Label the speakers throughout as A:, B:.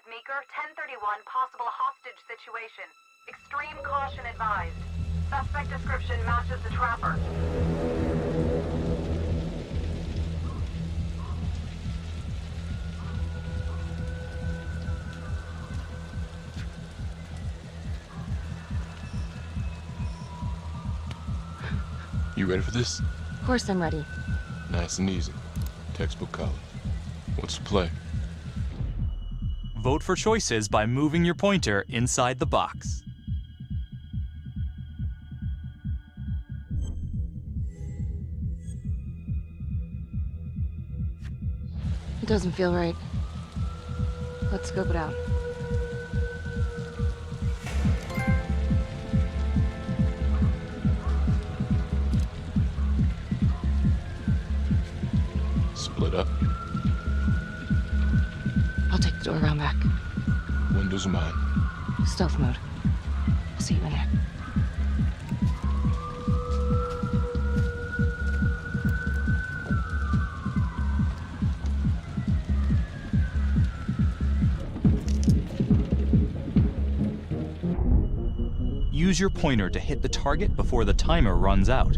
A: Meeker, 1031, possible hostage situation. Extreme caution advised. Suspect description matches the trapper.
B: You ready for this?
C: Of course I'm ready.
B: Nice and easy. Textbook college. What's the play?
D: Vote for choices by moving your pointer inside the box.
C: It doesn't feel right. Let's scope it out.
B: Split up.
C: I'll take the door around back.
B: Windows are mine.
C: Stealth mode. I'll see you in there.
D: Use your pointer to hit the target before the timer runs out.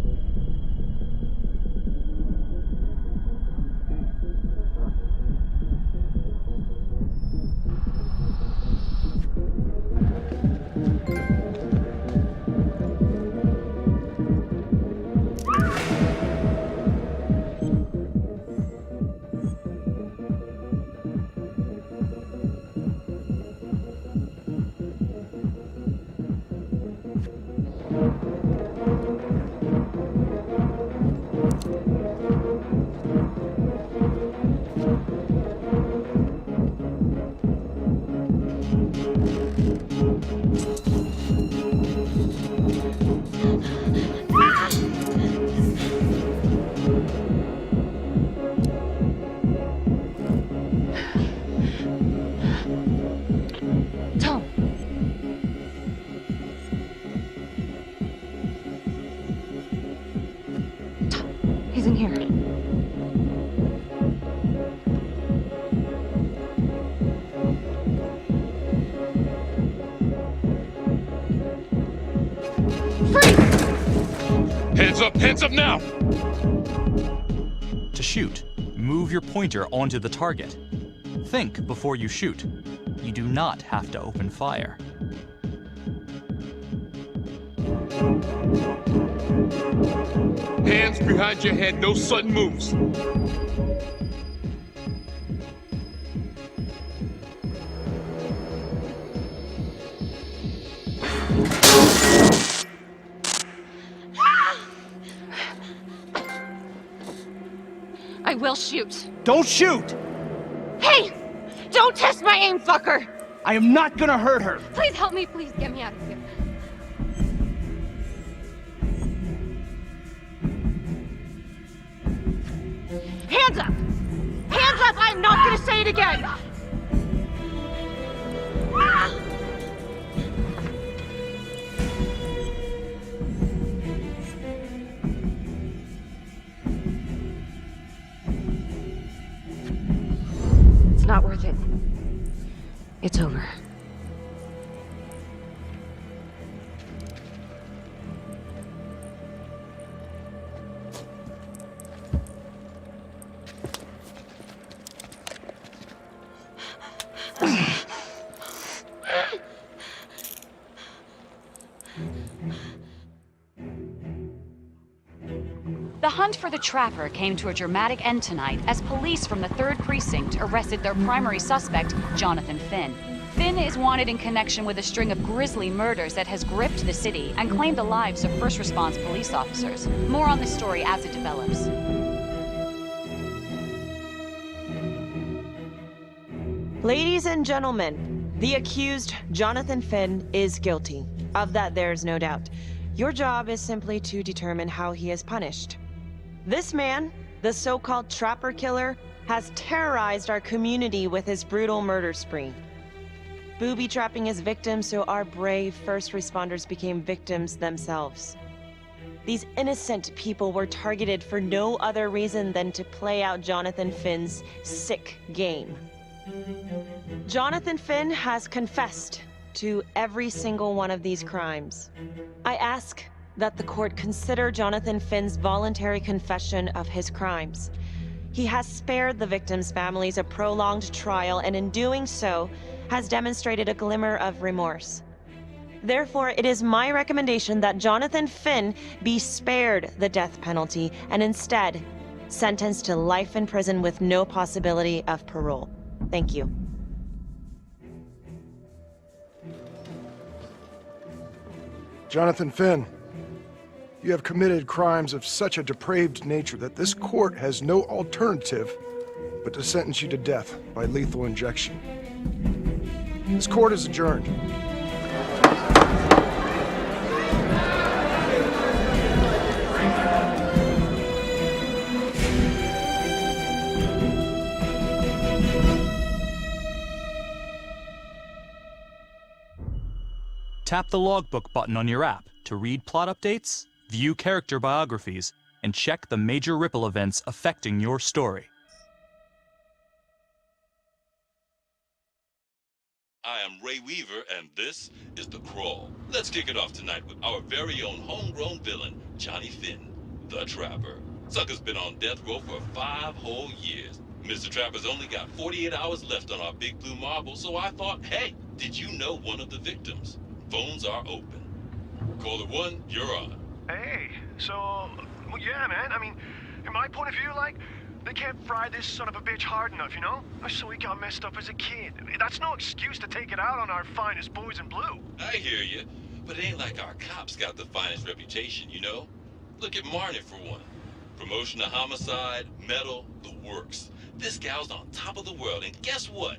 C: He's in here.
B: Hands up now!
D: To shoot, move your pointer onto the target. Think before you shoot. You do not have to open fire.
B: Hands behind your head, no sudden moves.
C: I will shoot.
E: Don't shoot!
C: Hey! Don't test my aim, fucker!
E: I am not gonna hurt her.
C: Please help me, please get me out of here. Hands up! Hands up! I'm not gonna say it again! It's not worth it. It's over.
F: The hunt for the Trapper came to a dramatic end tonight as police from the 3rd Precinct arrested their primary suspect, Jonathan Finn. Finn is wanted in connection with a string of grisly murders that has gripped the city and claimed the lives of first response police officers. More on this story as it develops.
G: Ladies and gentlemen, the accused, Jonathan Finn, is guilty. Of that, there's no doubt. Your job is simply to determine how he is punished. This man, the so-called Trapper Killer, has terrorized our community with his brutal murder spree. Booby-trapping his victims so our brave first responders became victims themselves. These innocent people were targeted for no other reason than to play out Jonathan Finn's sick game. Jonathan Finn has confessed to every single one of these crimes. I ask that the court consider Jonathan Finn's voluntary confession of his crimes. He has spared the victims' families a prolonged trial, and in doing so, has demonstrated a glimmer of remorse. Therefore, it is my recommendation that Jonathan Finn be spared the death penalty and instead sentenced to life in prison with no possibility of parole. Thank you.
H: Jonathan Finn, you have committed crimes of such a depraved nature that this court has no alternative but to sentence you to death by lethal injection. This court is adjourned.
D: Tap the logbook button on your app to read plot updates, view character biographies, and check the major ripple events affecting your story.
B: I am Ray Weaver, and this is The Crawl. Let's kick it off tonight with our very own homegrown villain, Johnny Finn, the Trapper. Sucker's been on death row for 5 whole years. Mr. Trapper's only got 48 hours left on our big blue marble, so I thought, hey, did you know one of the victims? Phones are open. Caller 1, you're on.
I: Hey, so, well, yeah, man, I mean, in my point of view, like, they can't fry this son of a bitch hard enough, you know? So he got messed up as a kid. That's no excuse to take it out on our finest boys in blue.
B: I hear you, but it ain't like our cops got the finest reputation, you know? Look at Marnie for one. Promotion to homicide, medal, the works. This gal's on top of the world, and guess what?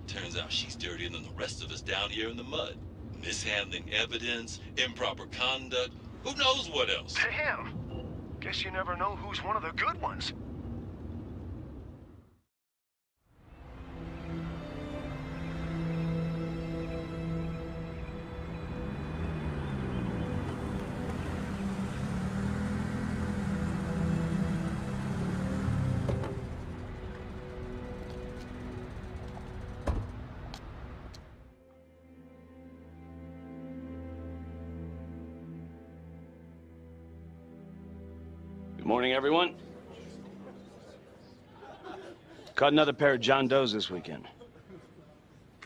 B: Turns out she's dirtier than the rest of us down here in the mud. Mishandling evidence, improper conduct, who knows what else?
I: Damn. Guess you never know who's one of the good ones.
E: Good morning, everyone. Caught another pair of John Does this weekend.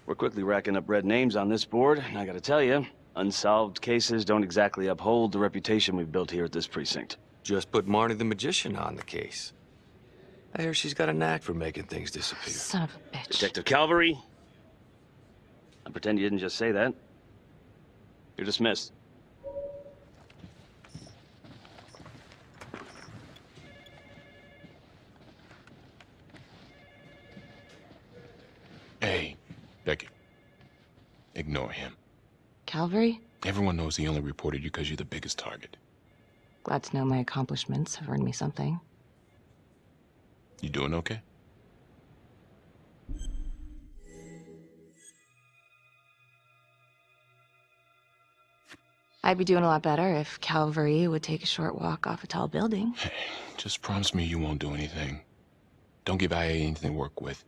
E: We're quickly racking up red names on this board, and I gotta tell you, unsolved cases don't exactly uphold the reputation we've built here at this precinct.
J: Just put Marnie the Magician on the case. I hear she's got a knack for making things disappear.
C: Son of a bitch.
E: Detective Calvary, I pretend you didn't just say that. You're dismissed.
B: Hey, Becky. Ignore him.
C: Calvary?
B: Everyone knows he only reported you because you're the biggest target.
C: Glad to know my accomplishments have earned me something.
B: You doing okay?
C: I'd be doing a lot better if Calvary would take a short walk off a tall building.
B: Hey, just promise me you won't do anything. Don't give IA anything to work with.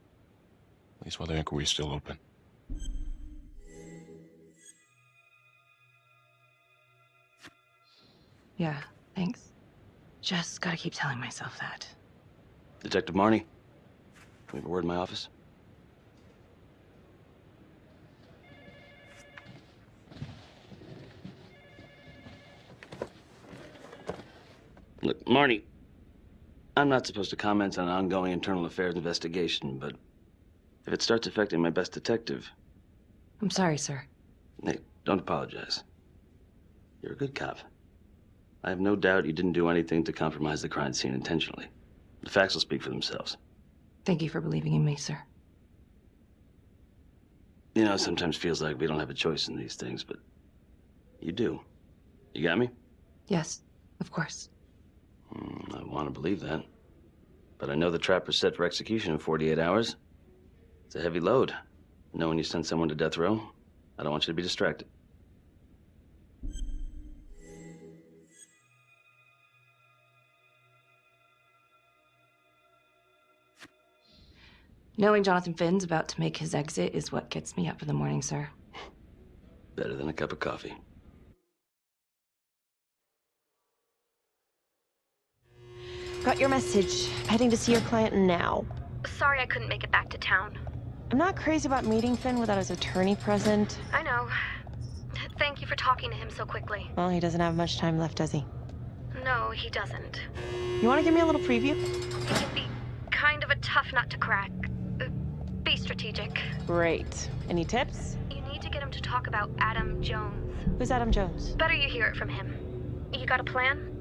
B: At least while the inquiry's still open.
C: Yeah, thanks. Just gotta keep telling myself that.
E: Detective Marnie, can we have a word in my office? Look, Marnie, I'm not supposed to comment on an ongoing internal affairs investigation, but if it starts affecting my best detective...
K: I'm sorry, sir.
E: Hey, don't apologize. You're a good cop. I have no doubt you didn't do anything to compromise the crime scene intentionally. The facts will speak for themselves.
K: Thank you for believing in me, sir.
E: You know, it sometimes feels like we don't have a choice in these things, but you do. You got me?
K: Yes, of course.
E: I want to believe that. But I know the trapper's set for execution in 48 hours. It's a heavy load. Knowing you send someone to death row, I don't want you to be distracted.
K: Knowing Jonathan Finn's about to make his exit is what gets me up in the morning, sir.
E: Better than a cup of coffee.
G: Got your message. Heading to see your client now.
L: Sorry I couldn't make it back to town.
G: I'm not crazy about meeting Finn without his attorney present.
L: I know. Thank you for talking to him so quickly.
G: Well, he doesn't have much time left, does he?
L: No, he doesn't.
G: You want to give me a little preview?
L: He can be kind of a tough nut to crack. Be strategic.
G: Great. Any tips?
L: You need to get him to talk about Adam Jones.
G: Who's Adam Jones?
L: Better you hear it from him. You got a plan?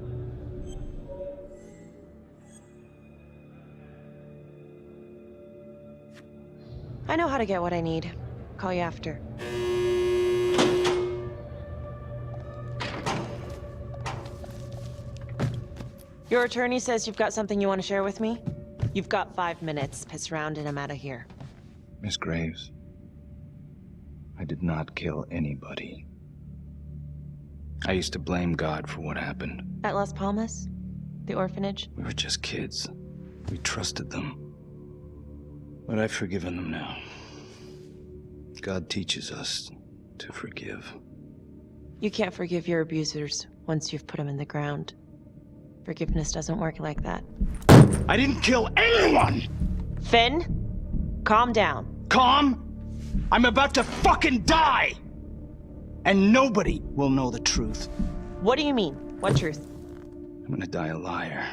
G: I know how to get what I need. Call you after. Your attorney says you've got something you want to share with me? You've got 5 minutes. Piss around and I'm out of here.
M: Miss Graves, I did not kill anybody. I used to blame God for what happened.
G: At Las Palmas? The orphanage?
M: We were just kids. We trusted them. But I've forgiven them now. God teaches us to forgive.
G: You can't forgive your abusers once you've put them in the ground. Forgiveness doesn't work like that.
M: I didn't kill anyone!
G: Finn, calm down.
M: Calm? I'm about to fucking die! And nobody will know the truth.
G: What do you mean? What truth?
M: I'm gonna die a liar.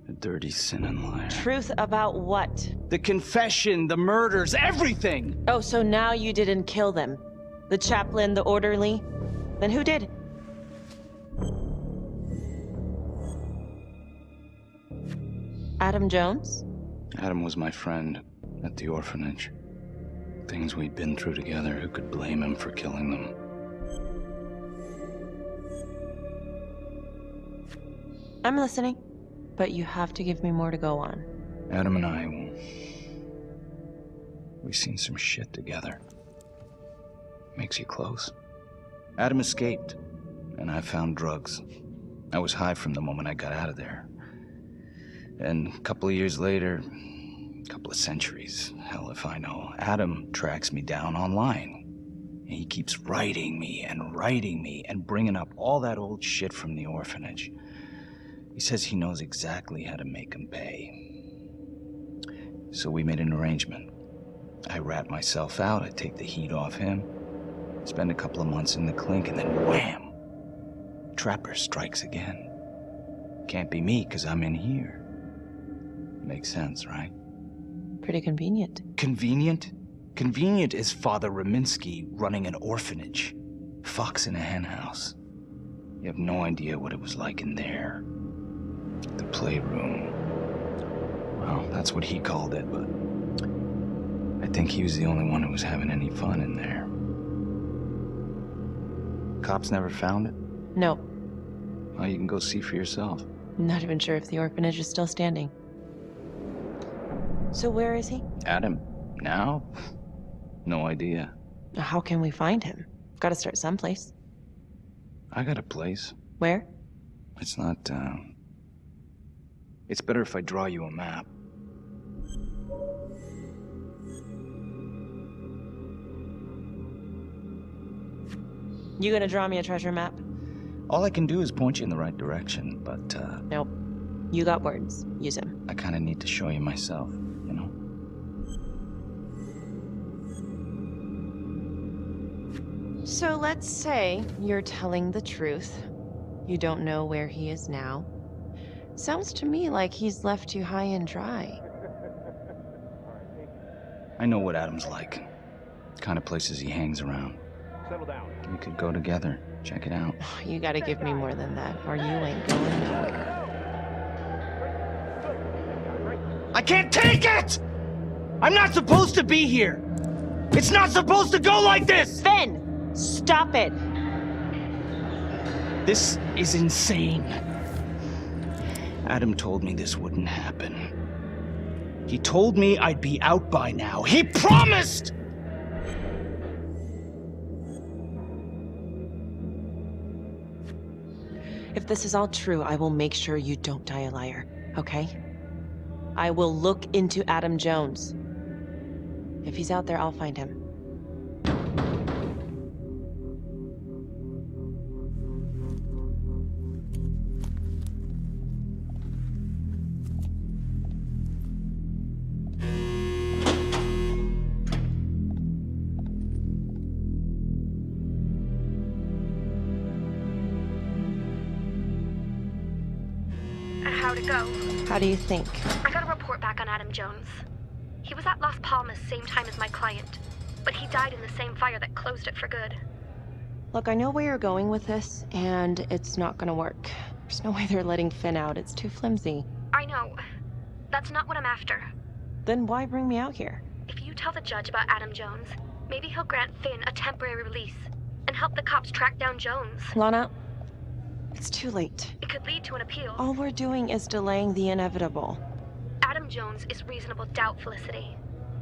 M: A dirty, sinning liar.
G: Truth about what?
M: The confession, the murders, everything!
G: Oh, so now you didn't kill them? The chaplain, the orderly? Then who did? Adam Jones?
M: Adam was my friend at the orphanage. Things we'd been through together, who could blame him for killing them?
G: I'm listening, but you have to give me more to go on.
M: Adam and I, we've seen some shit together. Makes you close. Adam escaped, and I found drugs. I was high from the moment I got out of there. And a couple of years later, a couple of centuries, hell if I know, Adam tracks me down online. And he keeps writing me and bringing up all that old shit from the orphanage. He says he knows exactly how to make him pay. So we made an arrangement. I rat myself out, I take the heat off him, spend a couple of months in the clink, and then wham! Trapper strikes again. Can't be me, 'cause I'm in here. Makes sense, right?
G: Pretty convenient.
M: Convenient? Convenient is Father Raminsky running an orphanage. Fox in a henhouse. You have no idea what it was like in there. The playroom. Well, that's what he called it, but I think he was the only one who was having any fun in there. Cops never found it?
G: No.
M: Well, you can go see for yourself.
G: I'm not even sure if the orphanage is still standing. So where is he?
M: Adam? Now? No idea.
G: How can we find him? Got to start someplace.
M: I got a place.
G: Where?
M: It's not, It's better if I draw you a map.
G: You gonna draw me a treasure map?
M: All I can do is point you in the right direction, but,
G: Nope. You got words. Use them.
M: I kinda need to show you myself, you know?
G: So let's say you're telling the truth. You don't know where he is now. Sounds to me like he's left you high and dry.
M: I know what Adam's like. The kind of places he hangs around.
I: Settle down.
M: We could go together. Check it out.
G: You gotta give me more than that, or you ain't going nowhere.
M: I can't take it! I'm not supposed to be here! It's not supposed to go like this!
G: Finn! Stop it!
M: This is insane. Adam told me this wouldn't happen. He told me I'd be out by now. He promised!
G: If this is all true, I will make sure you don't die a liar, okay? I will look into Adam Jones. If he's out there, I'll find him.
L: How'd it go?
G: How do you think?
L: I got a report back on Adam Jones. He was at Las Palmas same time as my client, but he died in the same fire that closed it for good.
G: Look, I know where you're going with this, and it's not gonna work. There's no way they're letting Finn out. It's too flimsy.
L: I know. That's not what I'm after.
G: Then why bring me out here?
L: If you tell the judge about Adam Jones, maybe he'll grant Finn a temporary release and help the cops track down Jones.
G: Lana, it's too late.
L: It could lead to an appeal.
G: All we're doing is delaying the inevitable.
L: Adam Jones is reasonable doubt, Felicity.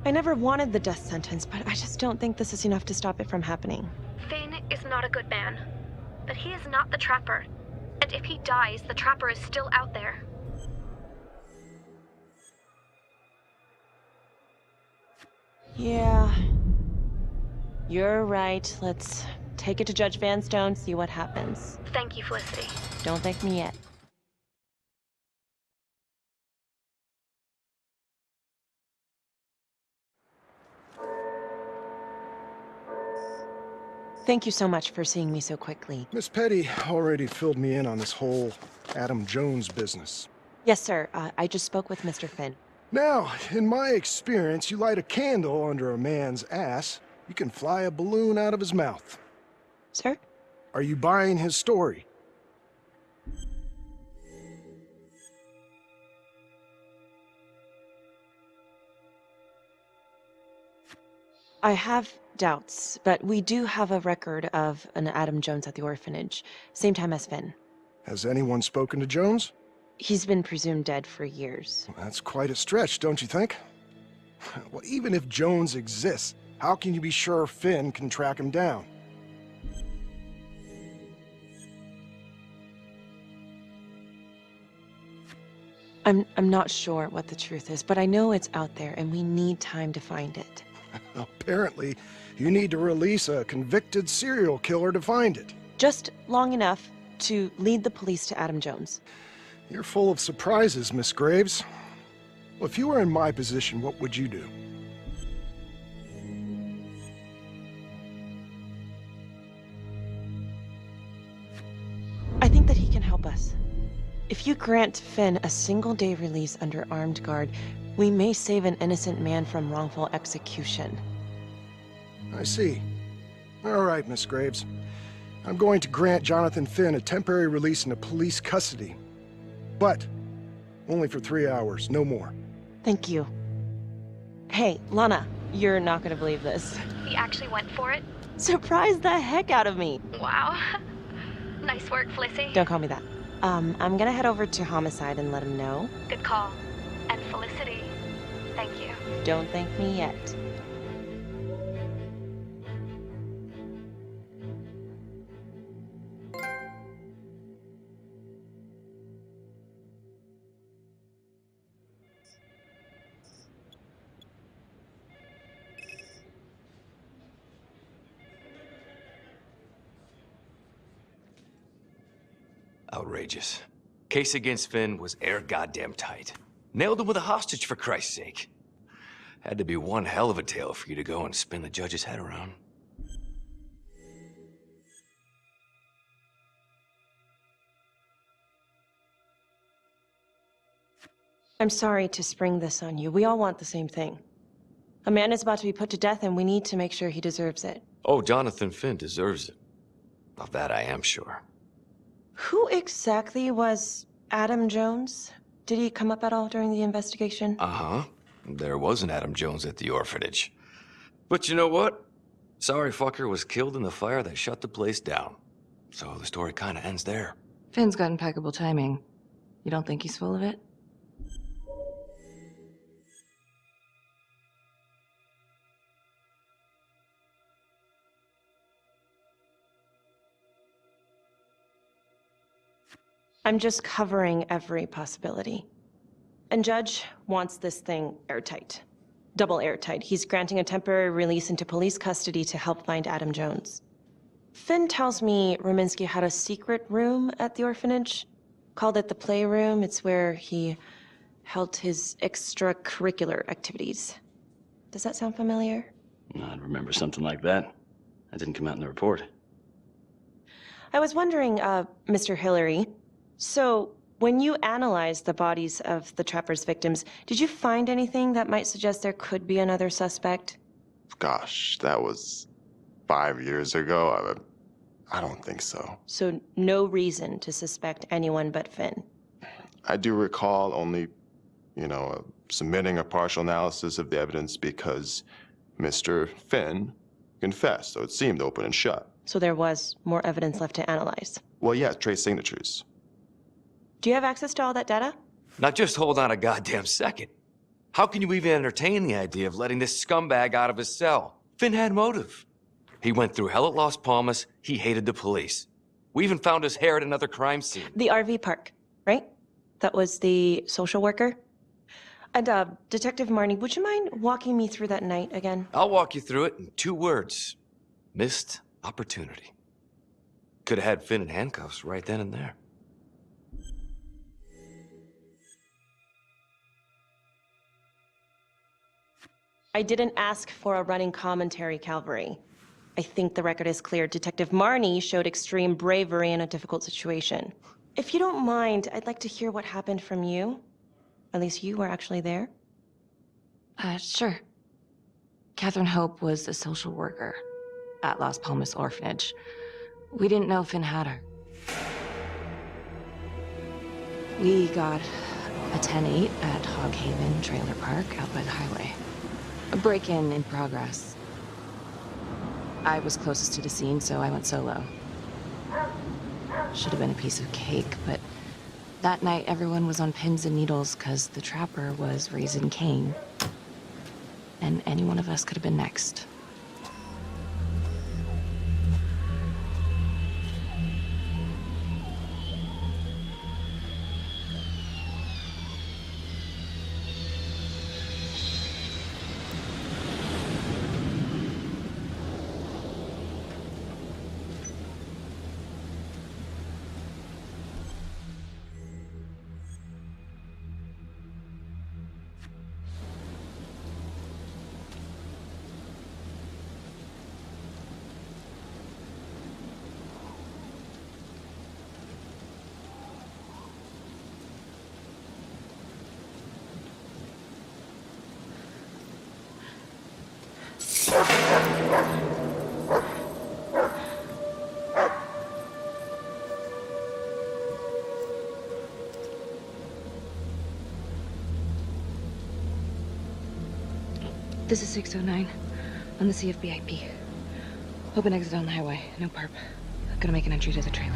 G: I never wanted the death sentence, but I just don't think this is enough to stop it from happening.
L: Finn is not a good man, but he is not the Trapper. And if he dies, the Trapper is still out there.
G: Yeah. You're right. Let's take it to Judge Vanstone, see what happens.
L: Thank you, Felicity.
G: Don't thank me yet. Thank you so much for seeing me so quickly.
H: Miss Petty already filled me in on this whole Adam Jones business.
G: Yes, sir. I just spoke with Mr. Finn.
H: Now, in my experience, you light a candle under a man's ass, you can fly a balloon out of his mouth.
G: Sir?
H: Are you buying his story?
G: I have doubts, but we do have a record of an Adam Jones at the orphanage, same time as Finn.
H: Has anyone spoken to Jones?
G: He's been presumed dead for years.
H: That's quite a stretch, don't you think? Well, even if Jones exists, how can you be sure Finn can track him down?
G: I'm not sure what the truth is, but I know it's out there and we need time to find it.
H: Apparently, you need to release a convicted serial killer to find it.
G: Just long enough to lead the police to Adam Jones.
H: You're full of surprises, Miss Graves. Well, if you were in my position, what would you do?
G: I think that he can help us. If you grant Finn a single-day release under armed guard, we may save an innocent man from wrongful execution.
H: I see. All right, Miss Graves. I'm going to grant Jonathan Finn a temporary release into police custody. But only for 3 hours, no more.
G: Thank you. Hey, Lana, you're not gonna believe this.
L: He actually went for it?
G: Surprised the heck out of me.
L: Wow. Nice work, Felicity.
G: Don't call me that. I'm gonna head over to Homicide and let him know.
L: Good call. And Felicity, thank you.
G: Don't thank me yet.
J: Outrageous. Case against Finn was air goddamn tight. Nailed him with a hostage, for Christ's sake. Had to be one hell of a tale for you to go and spin the judge's head around.
G: I'm sorry to spring this on you. We all want the same thing. A man is about to be put to death, and we need to make sure he deserves it.
J: Oh, Jonathan Finn deserves it. Of that I am sure.
G: Who exactly was Adam Jones? Did he come up at all during the investigation?
J: Uh-huh. There was an Adam Jones at the orphanage. But you know what? Sorry fucker was killed in the fire that shut the place down. So the story kind of ends there.
K: Finn's got impeccable timing. You don't think he's full of it?
G: I'm just covering every possibility. And Judge wants this thing airtight. Double airtight. He's granting a temporary release into police custody to help find Adam Jones. Finn tells me Rominsky had a secret room at the orphanage. Called it the playroom. It's where he held his extracurricular activities. Does that sound familiar?
E: I'd remember something like that. That didn't come out in the report.
G: I was wondering, Mr. Hillary, so when you analyzed the bodies of the Trapper's victims, did you find anything that might suggest there could be another suspect?
N: Gosh, that was 5 years ago. I don't think so.
G: So no reason to suspect anyone but Finn?
N: I do recall only, submitting a partial analysis of the evidence because Mr. Finn confessed, so it seemed open and shut.
G: So there was more evidence left to analyze?
N: Well, yeah, trace signatures.
G: Do you have access to all that data?
J: Now just hold on a goddamn second. How can you even entertain the idea of letting this scumbag out of his cell? Finn had motive. He went through hell at Las Palmas. He hated the police. We even found his hair at another crime scene.
G: The RV park, right? That was the social worker? And, Detective Marnie, would you mind walking me through that night again?
J: I'll walk you through it in 2 words. Missed opportunity. Could have had Finn in handcuffs right then and there.
G: I didn't ask for a running commentary, Calvary. I think the record is clear. Detective Marnie showed extreme bravery in a difficult situation. If you don't mind, I'd like to hear what happened from you. At least you were actually there.
K: Sure. Catherine Hope was a social worker at Las Palmas Orphanage. We didn't know Finn had her. We got a 10-8 at Hog Haven Trailer Park out by the highway. A break-in in progress. I was closest to the scene, so I went solo. Should have been a piece of cake, but that night everyone was on pins and needles because the Trapper was raising Cain. And any one of us could have been next. This is 609 on the CFBIP. Open exit on the highway. No perp. Gonna make an entry to the trailer.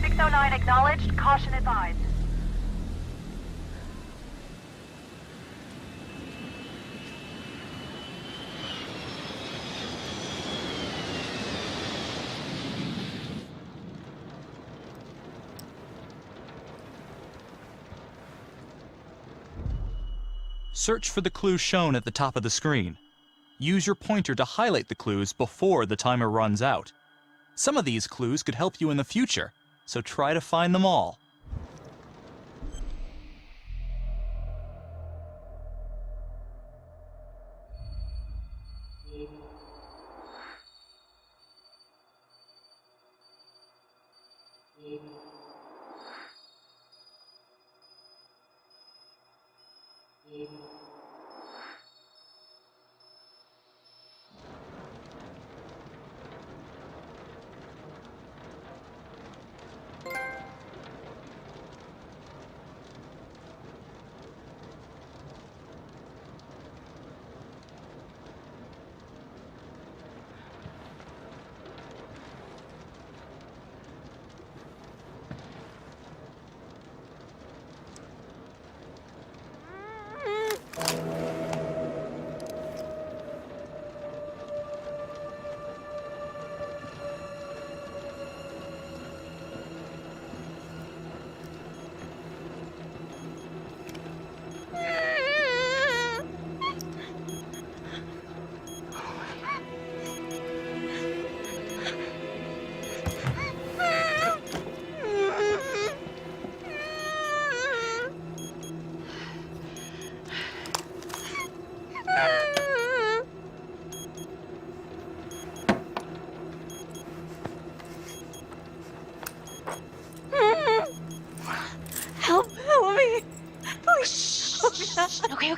A: 609 acknowledged. Caution advised.
D: Search for the clues shown at the top of the screen. Use your pointer to highlight the clues before the timer runs out. Some of these clues could help you in the future, so try to find them all.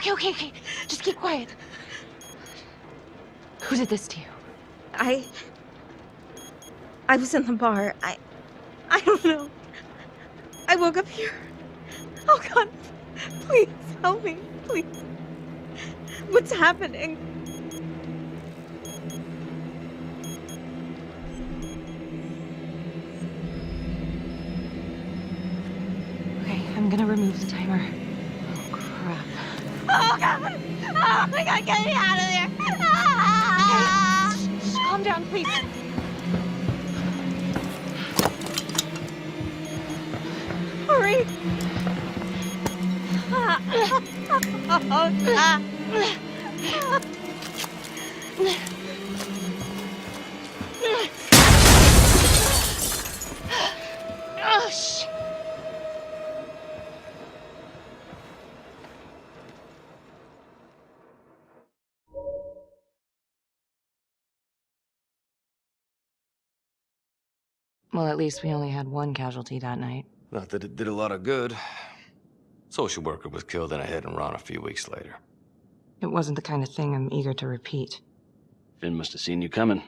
K: Okay. Just keep quiet. Who did this to you?
O: I was in the bar. I don't know. I woke up here. Oh, God. Please, help me. Please. What's happening?
K: Okay, I'm gonna remove the timer. Oh, crap.
O: Oh, God. Oh, my God, get me out of there.
K: Okay, shh, calm down, please.
O: Hurry. Oh, God.
K: Oh, shh. Well, at least we only had one casualty that night.
J: Not that it did a lot of good. Social worker was killed in a hit and run a few weeks later.
K: It wasn't the kind of thing I'm eager to repeat.
E: Finn must have seen you coming.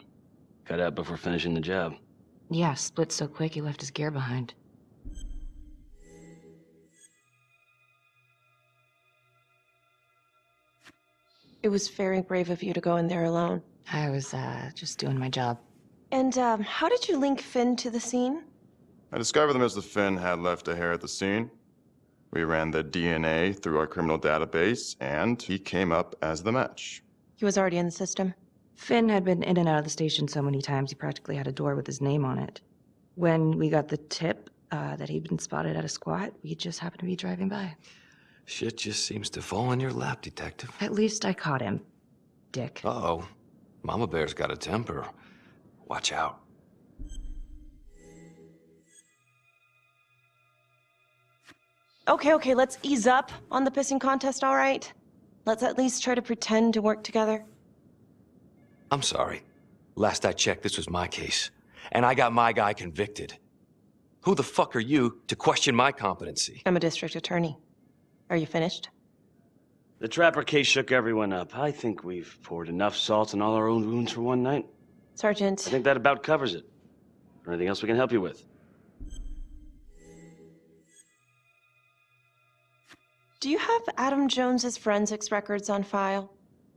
E: Cut out before finishing the job.
K: Yeah, split so quick he left his gear behind.
G: It was very brave of you to go in there alone.
K: I was, just doing my job.
G: And, how did you link Finn to the scene?
N: I discovered that Mr. Finn had left a hair at the scene. We ran the DNA through our criminal database, and he came up as the match.
G: He was already in the system.
K: Finn had been in and out of the station so many times he practically had a door with his name on it. When we got the tip that he'd been spotted at a squat, we just happened to be driving by.
J: Shit just seems to fall in your lap, Detective.
K: At least I caught him, dick.
J: Uh-oh. Mama Bear's got a temper. Watch out.
G: Okay, let's ease up on the pissing contest, all right? Let's at least try to pretend to work together.
J: I'm sorry. Last I checked, this was my case. And I got my guy convicted. Who the fuck are you to question my competency?
G: I'm a district attorney. Are you finished?
E: The Trapper case shook everyone up. I think we've poured enough salt in all our own wounds for one night.
G: Sergeant.
E: I think that about covers it. Or anything else we can help you with?
G: Do you have Adam Jones's forensics records on file?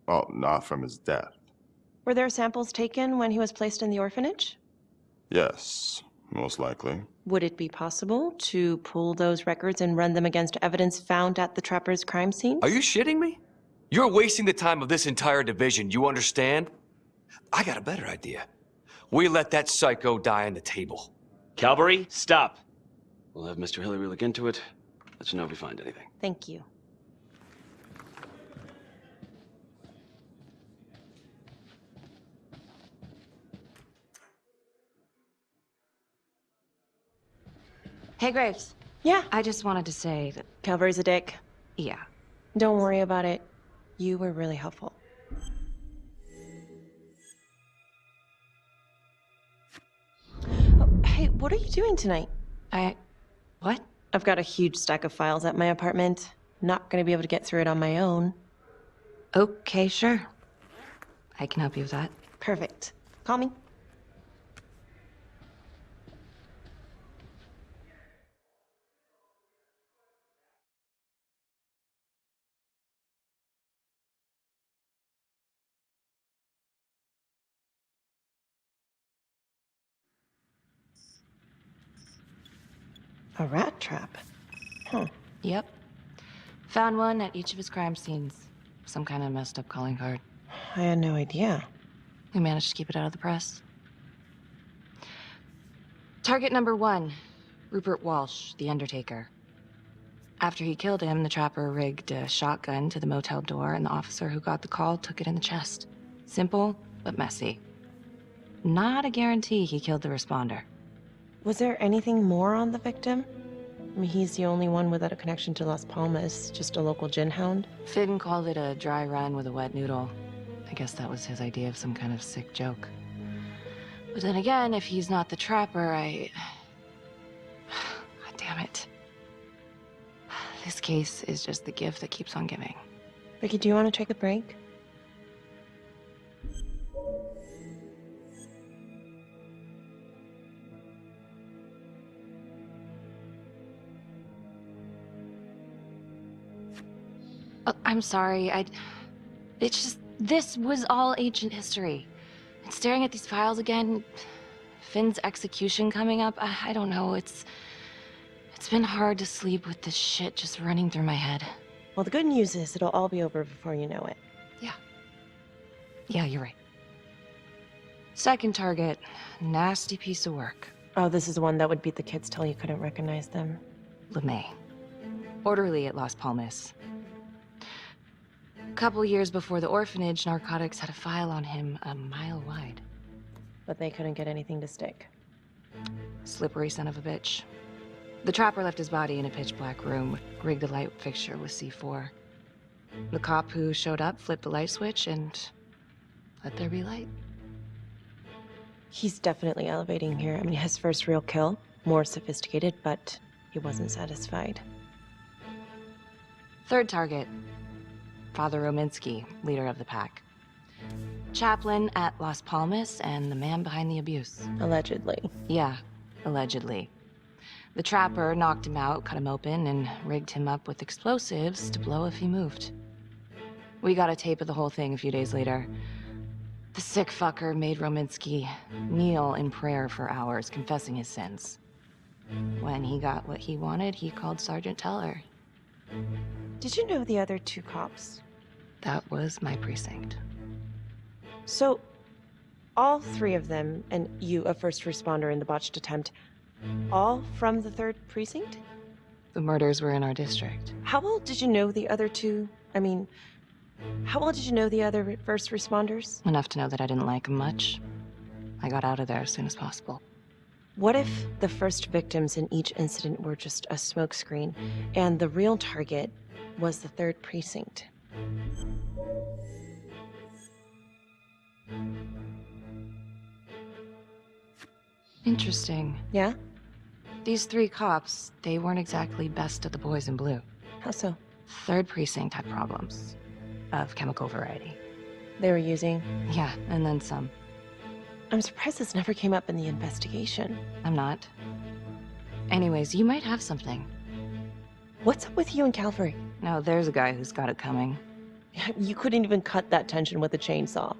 N: Well, not from his death.
G: Were there samples taken when he was placed in the orphanage?
N: Yes, most likely.
G: Would it be possible to pull those records and run them against evidence found at the Trapper's crime scene?
J: Are you shitting me? You're wasting the time of this entire division, you understand? I got a better idea. We let that psycho die on the table.
E: Calvary, stop. We'll have Mr. Hillary look into it. Let you know if we find anything.
G: Thank you.
K: Hey, Graves.
G: Yeah?
K: I just wanted to say that...
G: Calvary's a dick.
K: Yeah.
G: Don't worry about it. You were really helpful. Oh, hey, what are you doing tonight?
K: What?
G: I've got a huge stack of files at my apartment. Not gonna be able to get through it on my own.
K: Okay, sure. I can help you with that.
G: Perfect. Call me. A rat trap? Huh.
K: Yep. Found one at each of his crime scenes. Some kind of messed up calling card.
G: I had no idea.
K: We managed to keep it out of the press. Target number 1, Rupert Walsh, the Undertaker. After he killed him, the Trapper rigged a shotgun to the motel door, and the officer who got the call took it in the chest. Simple, but messy. Not a guarantee he killed the responder.
G: Was there anything more on the victim? I mean, he's the only one without a connection to Las Palmas, just a local gin hound.
K: Finn called it a dry run with a wet noodle. I guess that was his idea of some kind of sick joke. But then again, if he's not the Trapper, God damn it. This case is just the gift that keeps on giving.
G: Ricky, do you want to take a break?
K: I'm sorry, It's just, this was all ancient history. And staring at these files again, Finn's execution coming up, I don't know, it's been hard to sleep with this shit just running through my head.
G: Well, the good news is it'll all be over before you know it.
K: Yeah, you're right. Second target, nasty piece of work.
G: Oh, this is the one that would beat the kids till you couldn't recognize them.
K: LeMay. Orderly at Las Palmas. A couple years before the orphanage, narcotics had a file on him a mile wide.
G: But they couldn't get anything to stick.
K: Slippery son of a bitch. The trapper left his body in a pitch-black room, rigged a light fixture with C4. The cop who showed up flipped the light switch and let there be light.
G: He's definitely elevating here. I mean, his first real kill, more sophisticated, but he wasn't satisfied.
K: Third target, Father Rominsky, leader of the pack. Chaplain at Las Palmas and the man behind the abuse.
G: Allegedly.
K: Yeah, allegedly. The trapper knocked him out, cut him open, and rigged him up with explosives to blow if he moved. We got a tape of the whole thing a few days later. The sick fucker made Rominsky kneel in prayer for hours, confessing his sins. When he got what he wanted, he called Sergeant Teller.
G: Did you know the other two cops?
K: That was my precinct.
G: So, all three of them, and you, a first responder in the botched attempt, all from the 3rd precinct?
K: The murders were in our district.
G: How well did you know the other two? I mean, how well did you know the other first responders?
K: Enough to know that I didn't like him much. I got out of there as soon as possible.
G: What if the first victims in each incident were just a smokescreen, and the real target was the 3rd precinct?
K: Interesting.
G: Yeah?
K: These 3 cops, they weren't exactly best of the boys in blue.
G: How so?
K: 3rd precinct had problems. Of chemical variety.
G: They were using?
K: Yeah, and then some.
G: I'm surprised this never came up in the investigation.
K: I'm not. Anyways, you might have something.
G: What's up with you and Calvary?
K: No, there's a guy who's got it coming.
G: You couldn't even cut that tension with a chainsaw.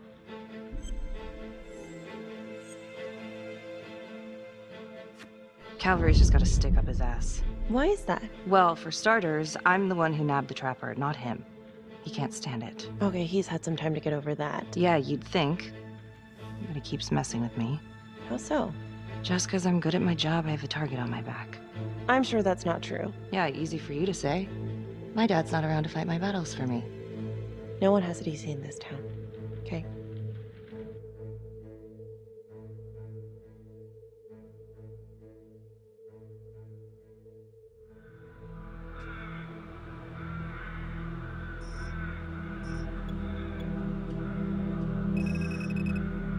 K: Calvary's just gotta stick up his ass.
G: Why is that?
K: Well, for starters, I'm the one who nabbed the trapper, not him. He can't stand it.
G: Okay, he's had some time to get over that.
K: Yeah, you'd think. But he keeps messing with me.
G: How so?
K: Just because I'm good at my job, I have a target on my back.
G: I'm sure that's not true.
K: Yeah, easy for you to say. My dad's not around to fight my battles for me.
G: No one has it easy in this town. Okay?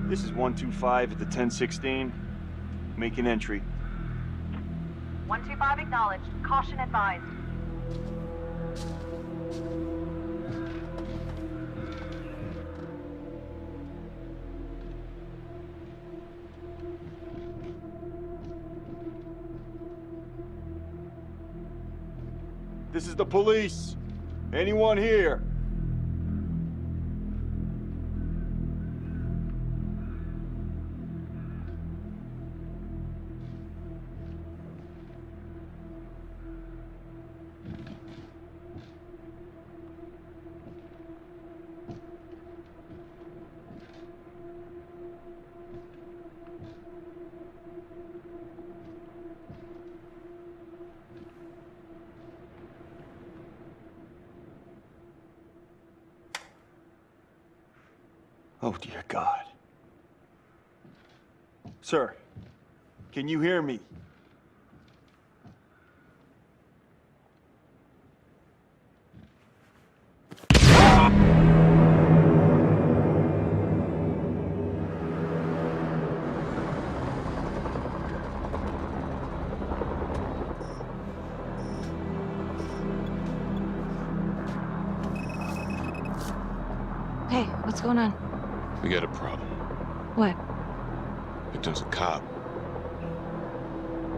I: This is 125 at the 1016. Make an entry.
A: 125 acknowledged. Caution advised.
I: This is the police. Anyone here? Oh, dear God. Sir, can you hear me?
K: Hey, what's going on?
N: We got a problem.
K: What?
N: Victim's a cop.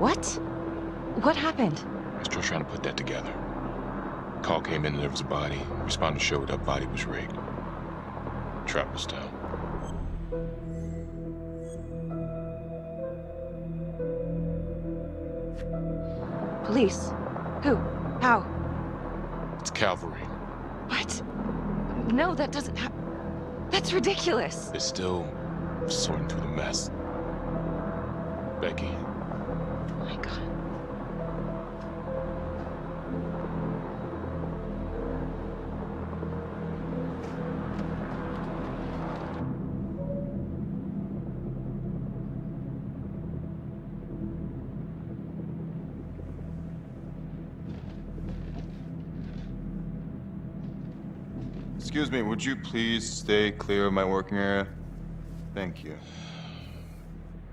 K: What? What happened?
N: Still trying to put that together. Call came in and there was a body. Responder showed up, body was rigged. Trap was down.
K: Police? Who? How?
N: It's cavalry.
K: What? No, that doesn't That's ridiculous.
N: They're still sorting through the mess. Becky.
K: Oh my God.
N: Excuse me, would you please stay clear of my working area? Thank you.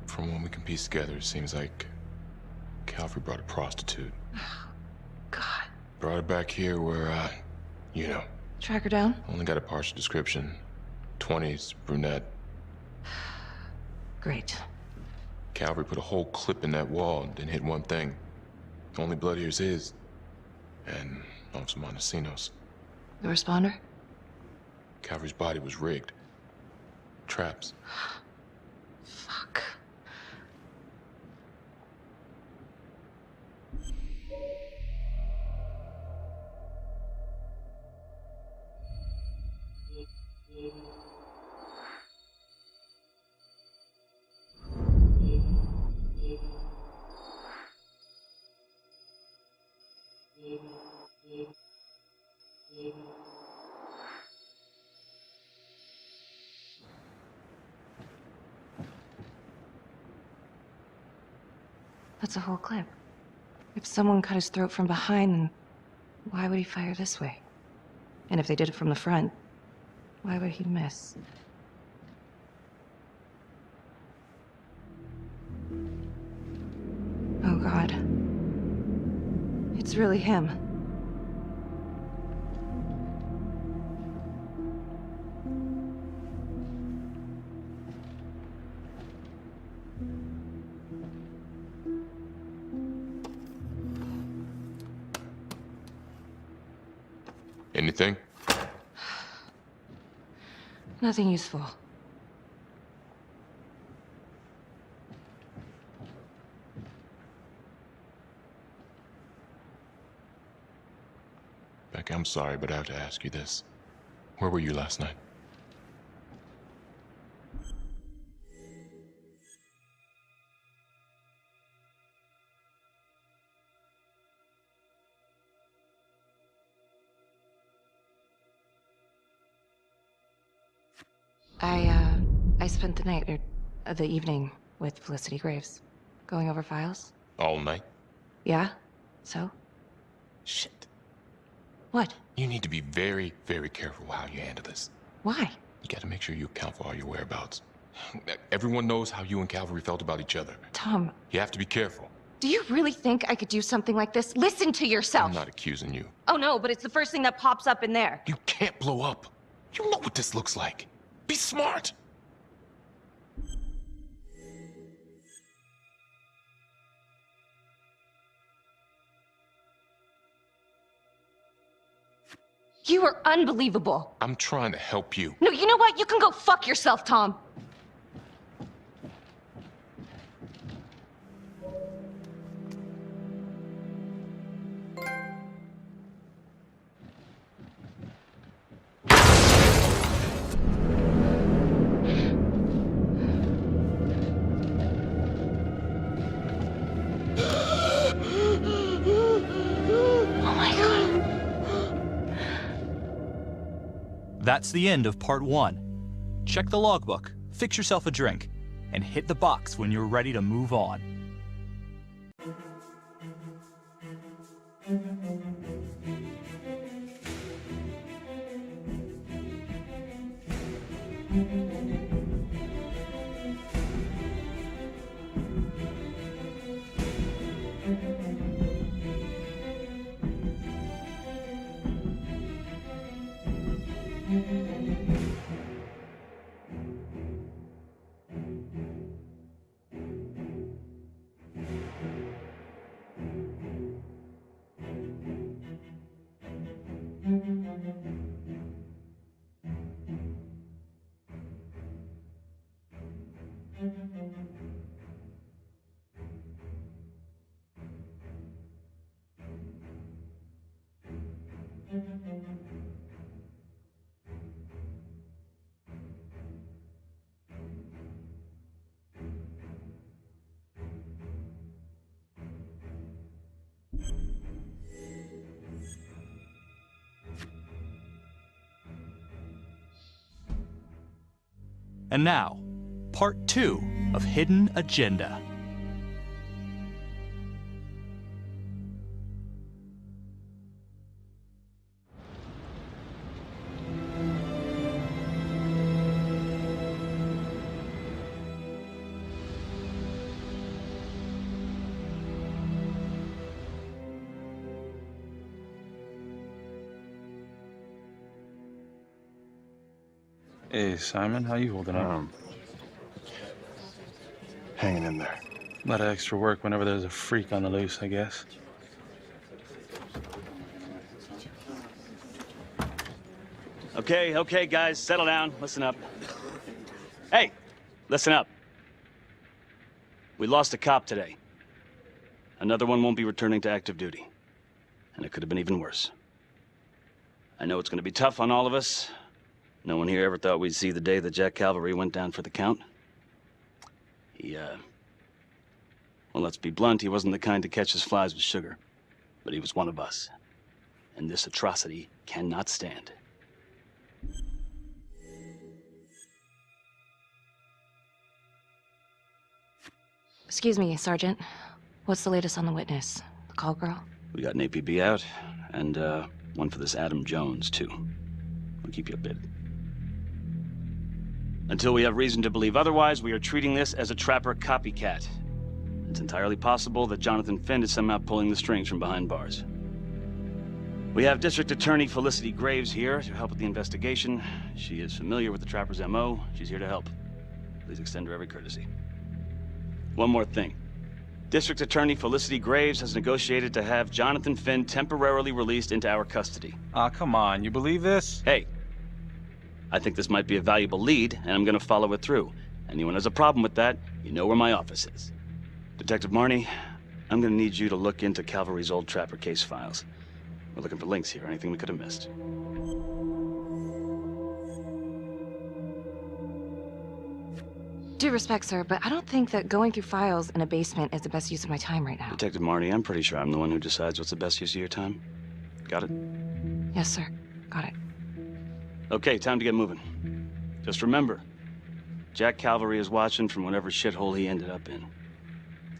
N: From what we can piece together, it seems like Calvary brought a prostitute.
K: God.
N: Brought her back here where, you know.
K: Track her down?
N: Only got a partial description. 20s, brunette.
K: Great.
N: Calvary put a whole clip in that wall and didn't hit one thing. Only blood here's his. And Officer Montesinos.
K: The responder?
N: Calvary's body was rigged. Traps.
K: Fuck. That's a whole clip. If someone cut his throat from behind, then why would he fire this way? And if they did it from the front, why would he miss? Oh God. It's really him.
N: Anything?
K: Nothing useful.
N: Becky, I'm sorry, but I have to ask you this. Where were you last night?
K: I spent the night, or the evening, with Felicity Graves. Going over files.
N: All night?
K: Yeah? So?
N: Shit.
K: What?
N: You need to be very, very careful how you handle this.
K: Why?
N: You gotta make sure you account for all your whereabouts. Everyone knows how you and Calvary felt about each other.
K: Tom.
N: You have to be careful.
K: Do you really think I could do something like this? Listen to yourself!
N: I'm not accusing you.
K: Oh no, but it's the first thing that pops up in there.
N: You can't blow up. You know what this looks like. Be smart.
K: You are unbelievable.
N: I'm trying to help you.
K: No, you know what? You can go fuck yourself, Tom.
D: That's the end of part 1. Check the logbook, fix yourself a drink, and hit the box when you're ready to move on. And now, part 2 of Hidden Agenda.
P: Hey, Simon, how you holding up?
H: Hanging in there.
P: A lot of extra work whenever there's a freak on the loose, I guess.
E: Okay, guys, settle down. Listen up. Hey, listen up. We lost a cop today. Another one won't be returning to active duty. And it could have been even worse. I know it's going to be tough on all of us. No one here ever thought we'd see the day that Jack Calvary went down for the count. Well, let's be blunt, he wasn't the kind to catch his flies with sugar. But he was one of us. And this atrocity cannot stand.
K: Excuse me, Sergeant. What's the latest on the witness? The call girl?
E: We got an APB out, and one for this Adam Jones, too. We'll keep you updated. Until we have reason to believe otherwise, we are treating this as a trapper copycat. It's entirely possible that Jonathan Finn is somehow pulling the strings from behind bars. We have District Attorney Felicity Graves here to help with the investigation. She is familiar with the trapper's MO. She's here to help. Please extend her every courtesy. One more thing. District Attorney Felicity Graves has negotiated to have Jonathan Finn temporarily released into our custody.
P: Aw, come on, you believe this?
E: Hey, I think this might be a valuable lead, and I'm gonna follow it through. Anyone has a problem with that, you know where my office is. Detective Marnie, I'm gonna need you to look into Calvary's old trapper case files. We're looking for links here, anything we could have missed.
K: Due respect, sir, but I don't think that going through files in a basement is the best use of my time right now.
E: Detective Marnie, I'm pretty sure I'm the one who decides what's the best use of your time. Got it?
K: Yes, sir. Got it.
E: Okay, time to get moving. Just remember, Jack Calvary is watching from whatever shithole he ended up in.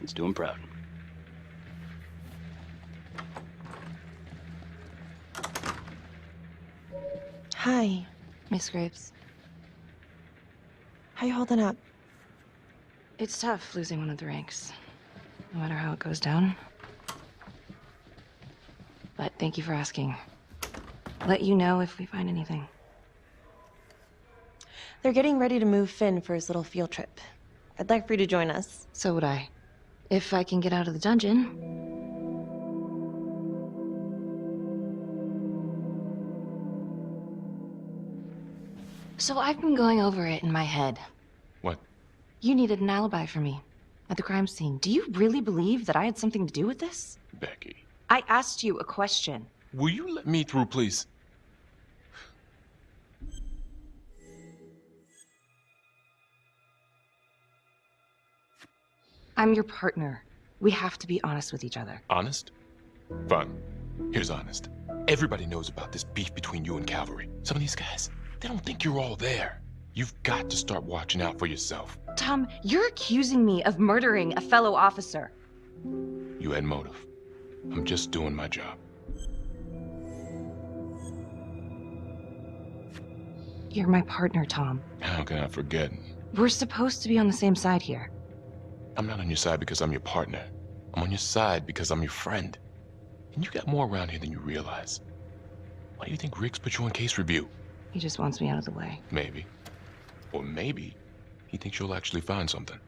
E: Let's do him proud.
G: Hi.
K: Miss Graves.
G: How you holding up?
K: It's tough losing one of the ranks, no matter how it goes down. But thank you for asking. Let you know if we find anything.
G: They're getting ready to move Finn for his little field trip. I'd like for you to join us.
K: So would I. If I can get out of the dungeon. So I've been going over it in my head.
N: What?
K: You needed an alibi for me at the crime scene. Do you really believe that I had something to do with this?
N: Becky.
K: I asked you a question.
N: Will you let me through, please?
K: I'm your partner. We have to be honest with each other.
N: Honest? Fine. Here's honest. Everybody knows about this beef between you and Calvary. Some of these guys, they don't think you're all there. You've got to start watching out for yourself.
K: Tom, you're accusing me of murdering a fellow officer.
N: You had motive. I'm just doing my job.
K: You're my partner, Tom.
N: How can I forget?
K: We're supposed to be on the same side here.
N: I'm not on your side because I'm your partner. I'm on your side because I'm your friend. And you got more around here than you realize. Why do you think Riggs put you on case review?
K: He just wants me out of the way.
N: Maybe. Or maybe he thinks you'll actually find something.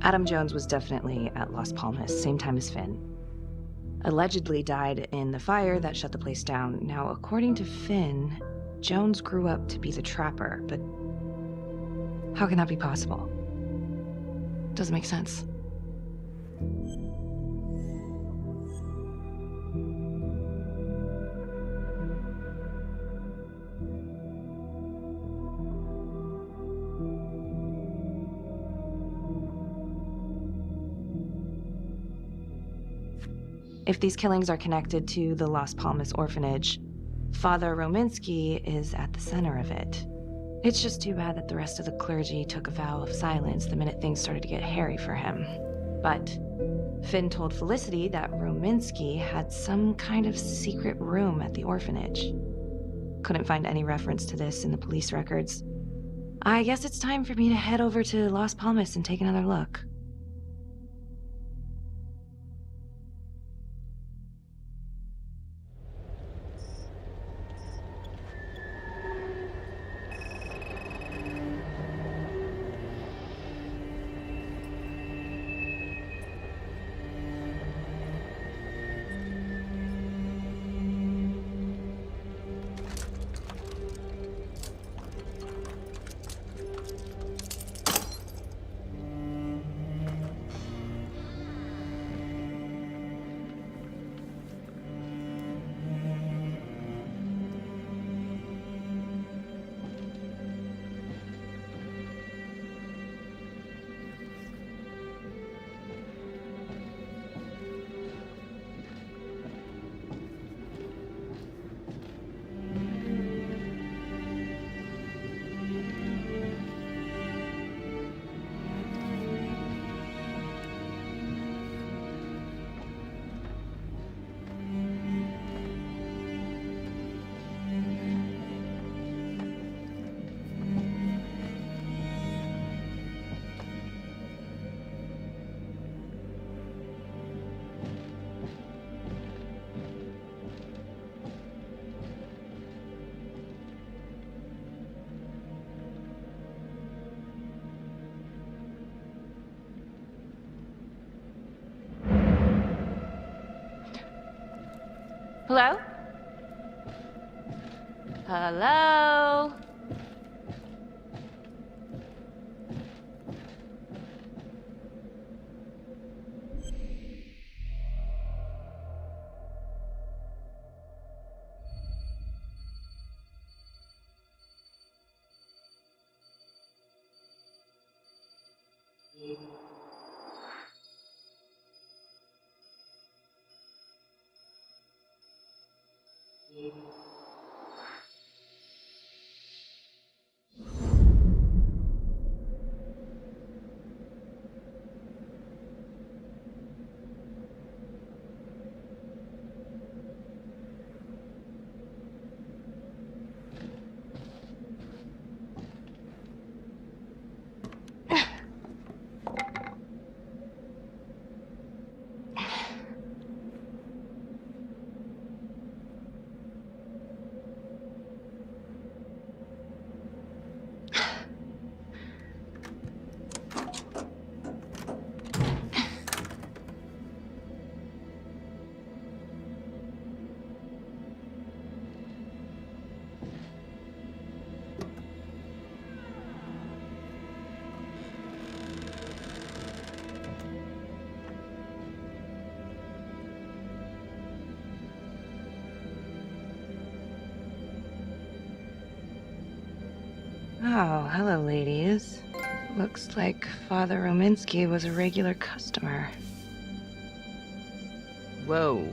K: Adam Jones was definitely at Las Palmas, same time as Finn. Allegedly died in the fire that shut the place down. Now, according to Finn, Jones grew up to be the trapper, but How can that be possible? Doesn't make sense. If these killings are connected to the Las Palmas orphanage, Father Rominsky is at the center of it. It's just too bad that the rest of the clergy took a vow of silence the minute things started to get hairy for him. But Finn told Felicity that Rominsky had some kind of secret room at the orphanage. Couldn't find any reference to this in the police records. I guess it's time for me to head over to Las Palmas and take another look. Hello? Hello? Oh, hello, ladies. Looks like Father Rominsky was a regular customer. Whoa.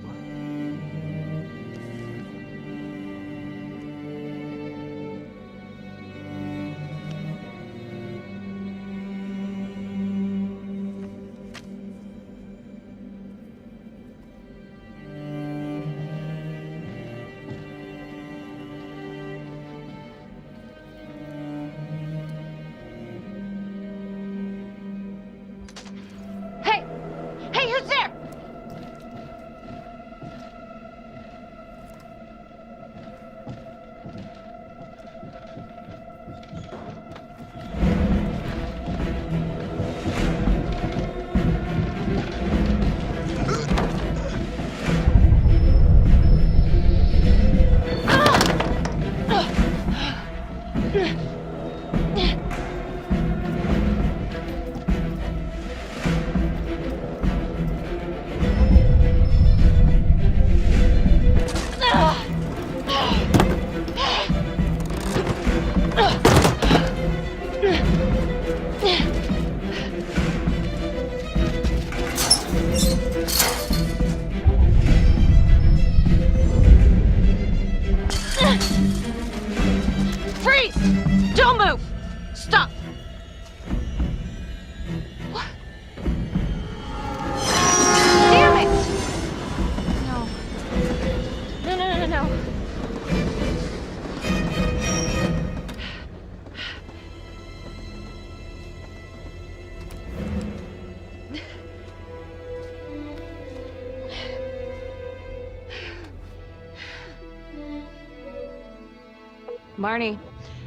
K: Marnie.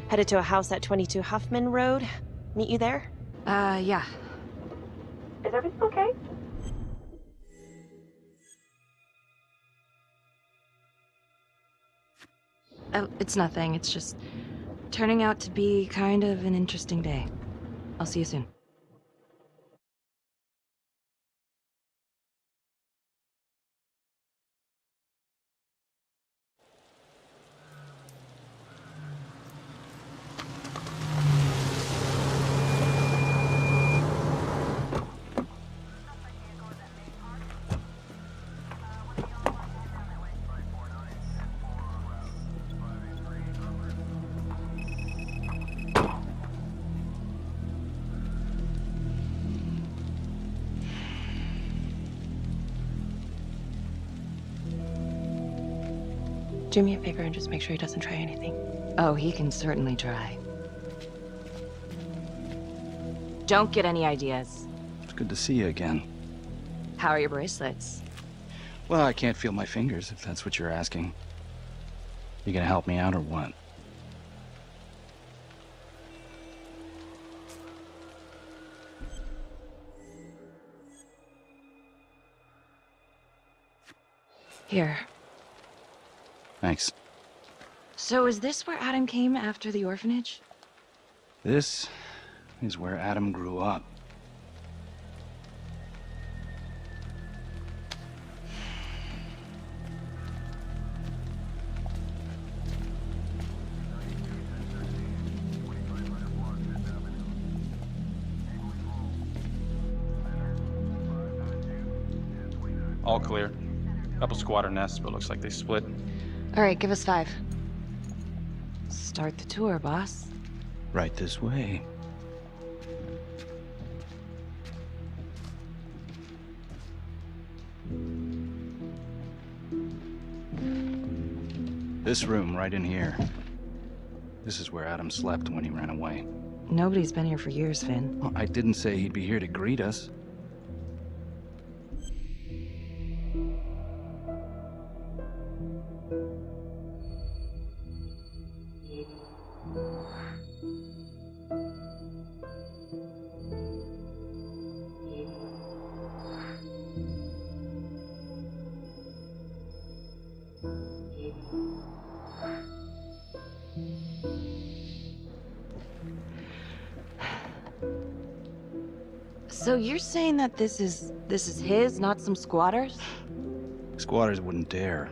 G: Headed to a house at 22 Huffman Road. Meet you there?
K: Yeah.
G: Is everything okay?
K: Oh, it's nothing. It's just turning out to be kind of an interesting day. I'll see you soon.
G: Do me a favor and just make sure he doesn't try anything.
K: Oh, he can certainly try. Don't get any ideas.
M: It's good to see you again.
K: How are your bracelets?
M: Well, I can't feel my fingers, if that's what you're asking. You gonna help me out or what?
K: Here.
M: Thanks.
K: So is this where Adam came after the orphanage?
M: This is where Adam grew up.
P: All clear. Couple squatter nests, but looks like they split.
K: All right, give us 5. Start the tour, boss.
M: Right this way. This room right in here. This is where Adam slept when he ran away.
K: Nobody's been here for years, Finn.
M: Well, I didn't say he'd be here to greet us.
K: So you're saying that this is his, not some squatters?
M: Squatters wouldn't dare.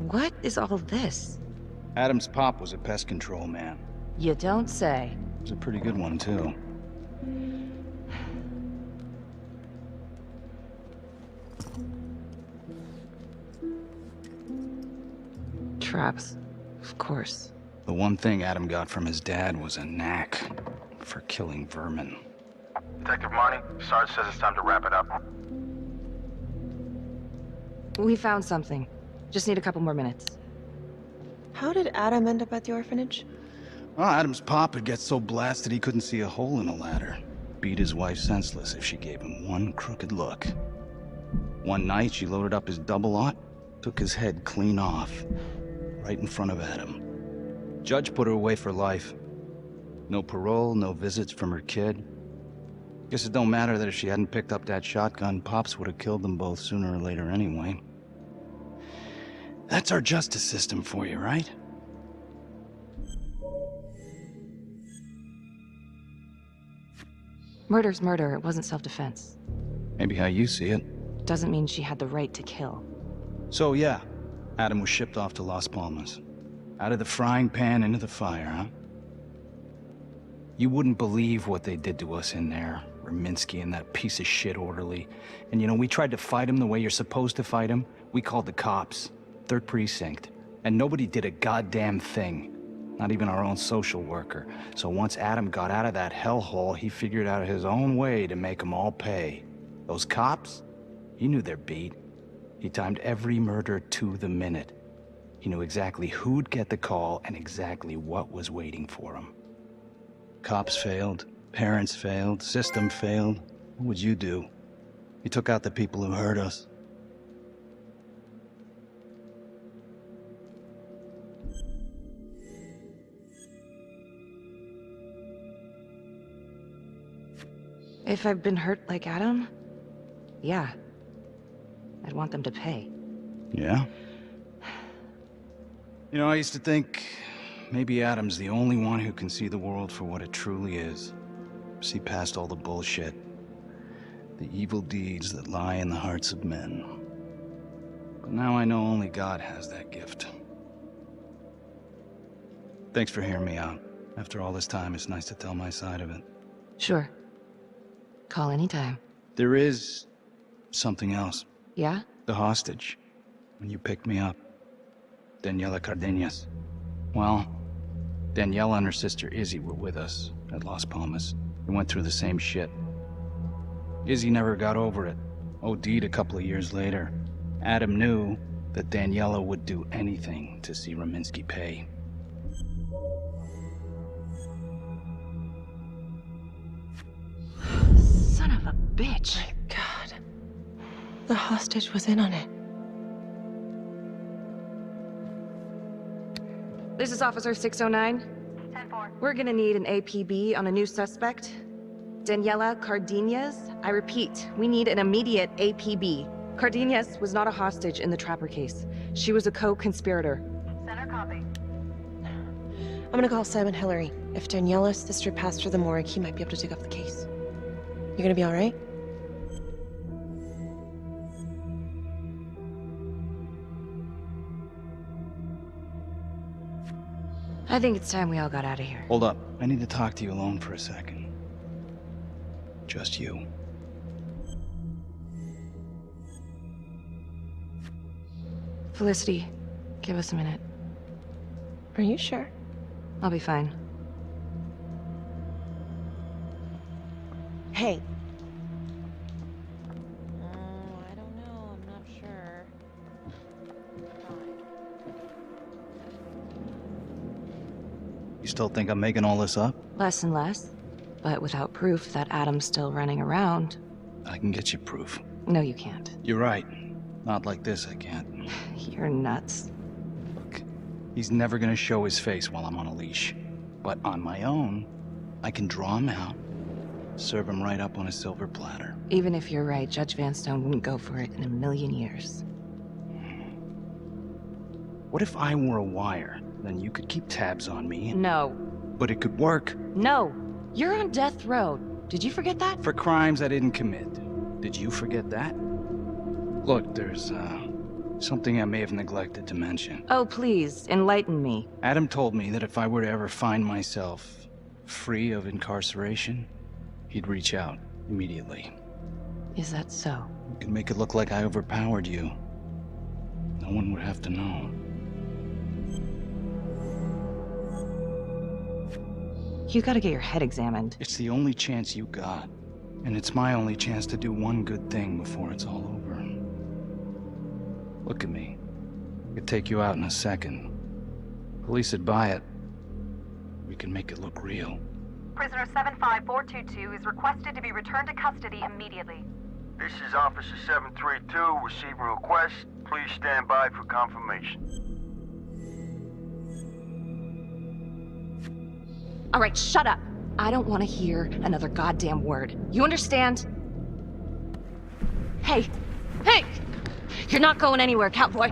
K: What is all this?
M: Adam's pop was a pest control man.
K: You don't say.
M: He was a pretty good one, too.
K: Traps, of course.
M: The one thing Adam got from his dad was a knack for killing vermin.
Q: Detective Marnie, Sarge says it's time to wrap it up.
K: We found something. Just need a couple more minutes.
G: How did Adam end up at the orphanage?
M: Well, Adam's pop would get so blasted he couldn't see a hole in a ladder. Beat his wife senseless if she gave him one crooked look. One night, she loaded up his double-aught, took his head clean off, right in front of Adam. Judge put her away for life. No parole, no visits from her kid. Guess it don't matter that if she hadn't picked up that shotgun, Pops would have killed them both sooner or later anyway. That's our justice system for you, right?
K: Murder's murder. It wasn't self-defense.
M: Maybe how you see it.
K: Doesn't mean she had the right to kill.
M: So yeah, Adam was shipped off to Las Palmas. Out of the frying pan into the fire, huh? You wouldn't believe what they did to us in there. Raminsky and that piece of shit orderly. And you know, we tried to fight him the way you're supposed to fight him. We called the cops. 3rd Precinct. And nobody did a goddamn thing. not even our own social worker. So once Adam got out of that hellhole, he figured out his own way to make them all pay. Those cops, he knew their beat. He timed every murder to the minute. He knew exactly who'd get the call and exactly what was waiting for him. Cops failed, parents failed, system failed. What would you do? He took out the people who hurt us.
K: If I've been hurt like Adam, yeah. I'd want them to pay.
M: Yeah? You know, I used to think maybe Adam's the only one who can see the world for what it truly is. See past all the bullshit. The evil deeds that lie in the hearts of men. But now I know only God has that gift. Thanks for hearing me out. After all this time, it's nice to tell my side of it.
K: Sure. Call anytime.
M: There is something else.
K: Yeah?
M: The hostage. When you picked me up. Daniela Cardenas. Well, Daniela and her sister Izzy were with us at Las Palmas. We went through the same shit. Izzy never got over it. OD'd a couple of years later. Adam knew that Daniela would do anything to see Raminsky pay.
K: Son of a bitch.
G: My God. The hostage was in on it.
K: This is Officer 609.
A: 10-4.
K: We're gonna need an APB on a new suspect. Daniela Cardenas. I repeat, we need an immediate APB. Cardenas was not a hostage in the Trapper case. She was a co-conspirator.
A: Center copy.
G: I'm gonna call Sam and Hillary. If Daniela's sister passed through the morgue, he might be able to dig up the case. You gonna be all right?
K: I think it's time we all got out of here.
M: Hold up. I need to talk to you alone for a second. Just you.
K: Felicity, give us a minute.
G: Are you sure?
K: I'll be fine.
G: Hey. I don't know. I'm not sure.
M: You still think I'm making all this up?
K: Less and less. But without proof that Adam's still running around...
M: I can get you proof.
K: No, you can't.
M: You're right. Not like this, I can't.
K: You're nuts.
M: Look, he's never gonna show his face while I'm on a leash. But on my own, I can draw him out, serve him right up on a silver platter.
K: Even if you're right, Judge Vanstone wouldn't go for it in a million years.
M: What if I were a wire? Then you could keep tabs on me.
K: No.
M: But it could work.
K: No. You're on death row. Did you forget that?
M: For crimes I didn't commit. Did you forget that? Look, there's, something I may have neglected to mention.
K: Oh, please, enlighten me.
M: Adam told me that if I were to ever find myself free of incarceration, he'd reach out immediately.
K: Is that so?
M: You could make it look like I overpowered you. No one would have to know.
K: You gotta get your head examined.
M: It's the only chance you got. And it's my only chance to do one good thing before it's all over. Look at me. I could take you out in a second. Police would buy it. We can make it look real.
A: Prisoner 75422 is requested to be returned to custody immediately.
Q: This is Officer 732 receiving request. Please stand by for confirmation.
K: All right, shut up. I don't want to hear another goddamn word. You understand? Hey! Hey! You're not going anywhere, cowboy.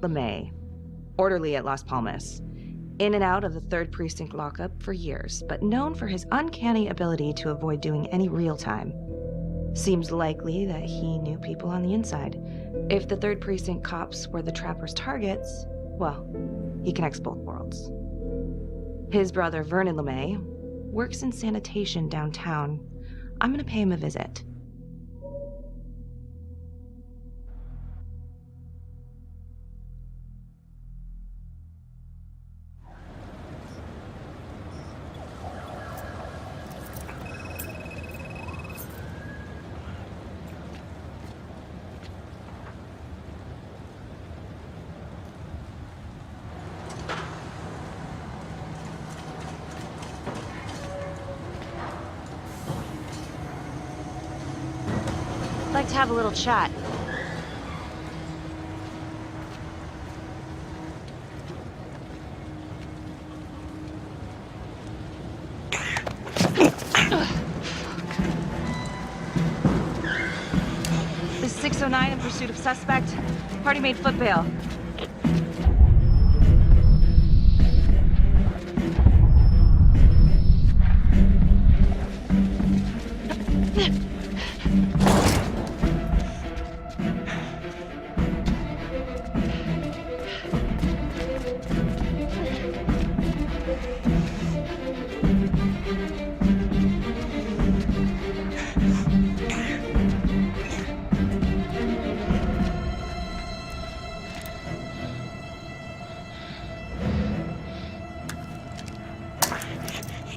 K: LeMay, orderly at Las Palmas. In and out of the 3rd Precinct lockup for years, but known for his uncanny ability to avoid doing any real time. Seems likely that he knew people on the inside. If the 3rd Precinct cops were the Trapper's targets, well, he connects both worlds. His brother, Vernon LeMay, works in sanitation downtown. I'm gonna pay him a visit. I'd like to have a little chat. This is 609 in pursuit of suspect. Party made foot bail.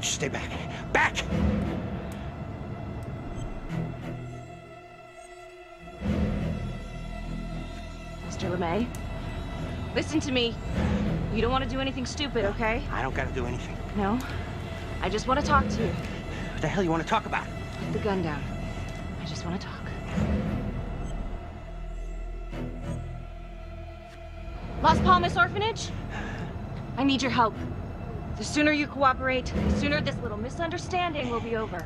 R: Stay back. Back!
K: Mr. LeMay, listen to me. You don't want to do anything stupid, okay?
R: I don't gotta do anything.
K: No? I just want to talk to you.
R: What the hell you want to talk about?
K: Put the gun down. I just want to talk. Las Palmas Orphanage? I need your help. The sooner you cooperate, the sooner this little misunderstanding will be over.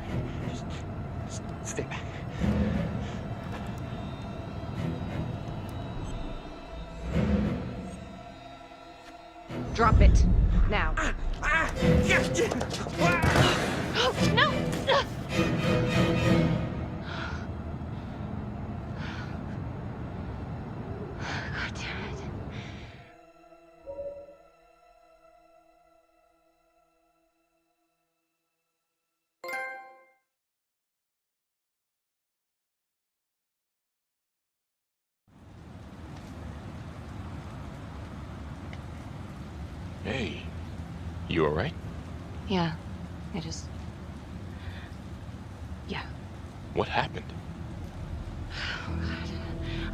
R: Just stay back.
K: Drop it. Now. No! God damn it.
N: Hey, you alright?
K: Yeah, yeah.
N: What happened?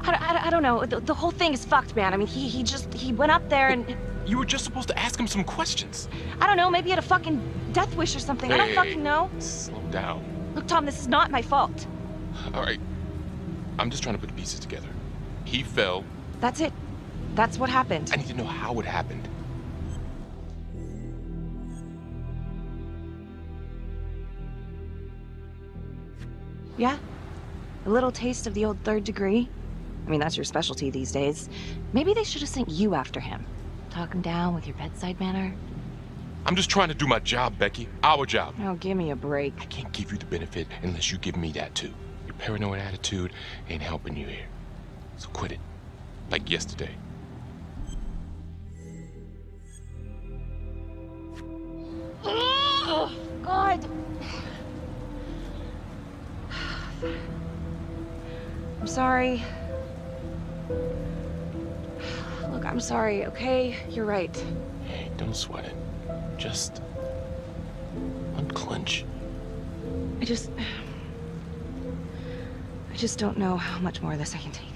K: I don't know. The whole thing is fucked, man. I mean, he went up there and...
N: You were just supposed to ask him some questions.
K: I don't know, maybe he had a fucking death wish or something. I don't fucking know.
N: Slow down.
K: Look, Tom, this is not my fault.
N: Alright. I'm just trying to put the pieces together. He fell.
K: That's it. That's what happened.
N: I need to know how it happened.
K: Yeah? A little taste of the old 3rd degree? I mean, that's your specialty these days. Maybe they should have sent you after him. Talk him down with your bedside manner.
N: I'm just trying to do my job, Becky. Our job.
K: Oh, give me a break.
N: I can't give you the benefit unless you give me that too. Your paranoid attitude ain't helping you here. So quit it. Like yesterday.
K: Oh, God. I'm sorry. Look, I'm sorry, okay? You're right.
N: Hey, don't sweat it. Just unclench.
K: I just don't know how much more of this I can take.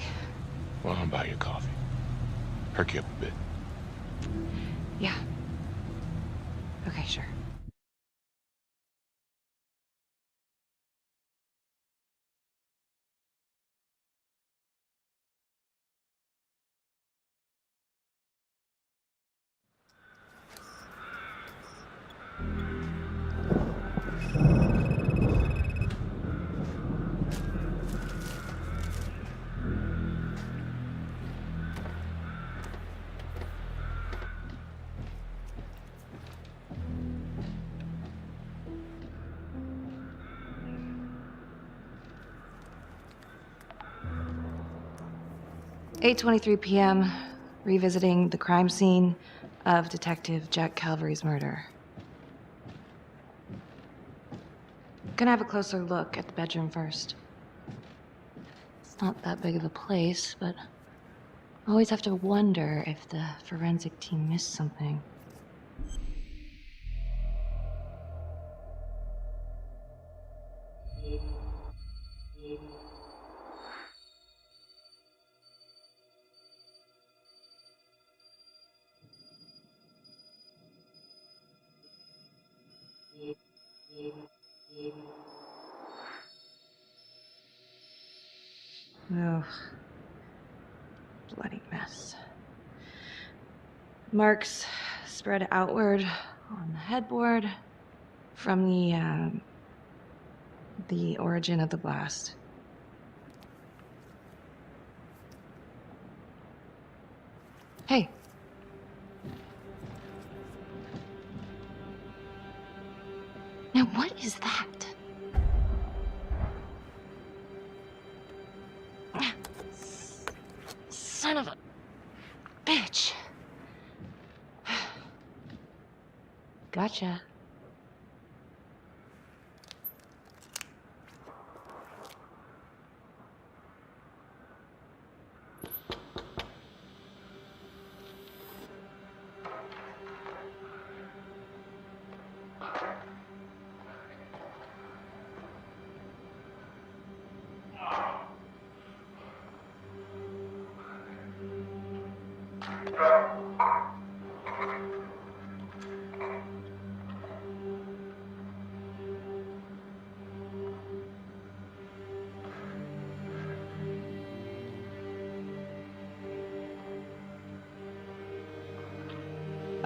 N: Well, I'll buy you coffee. Perk you up a bit.
K: Yeah. Okay, sure. 8:23 p.m., revisiting the crime scene of Detective Jack Calvary's murder. Gonna have a closer look at the bedroom first. It's not that big of a place, but I always have to wonder if the forensic team missed something. Oh, bloody mess. Marks spread outward on the headboard from the origin of the blast. Hey. Now what is that? Son of a bitch. Gotcha.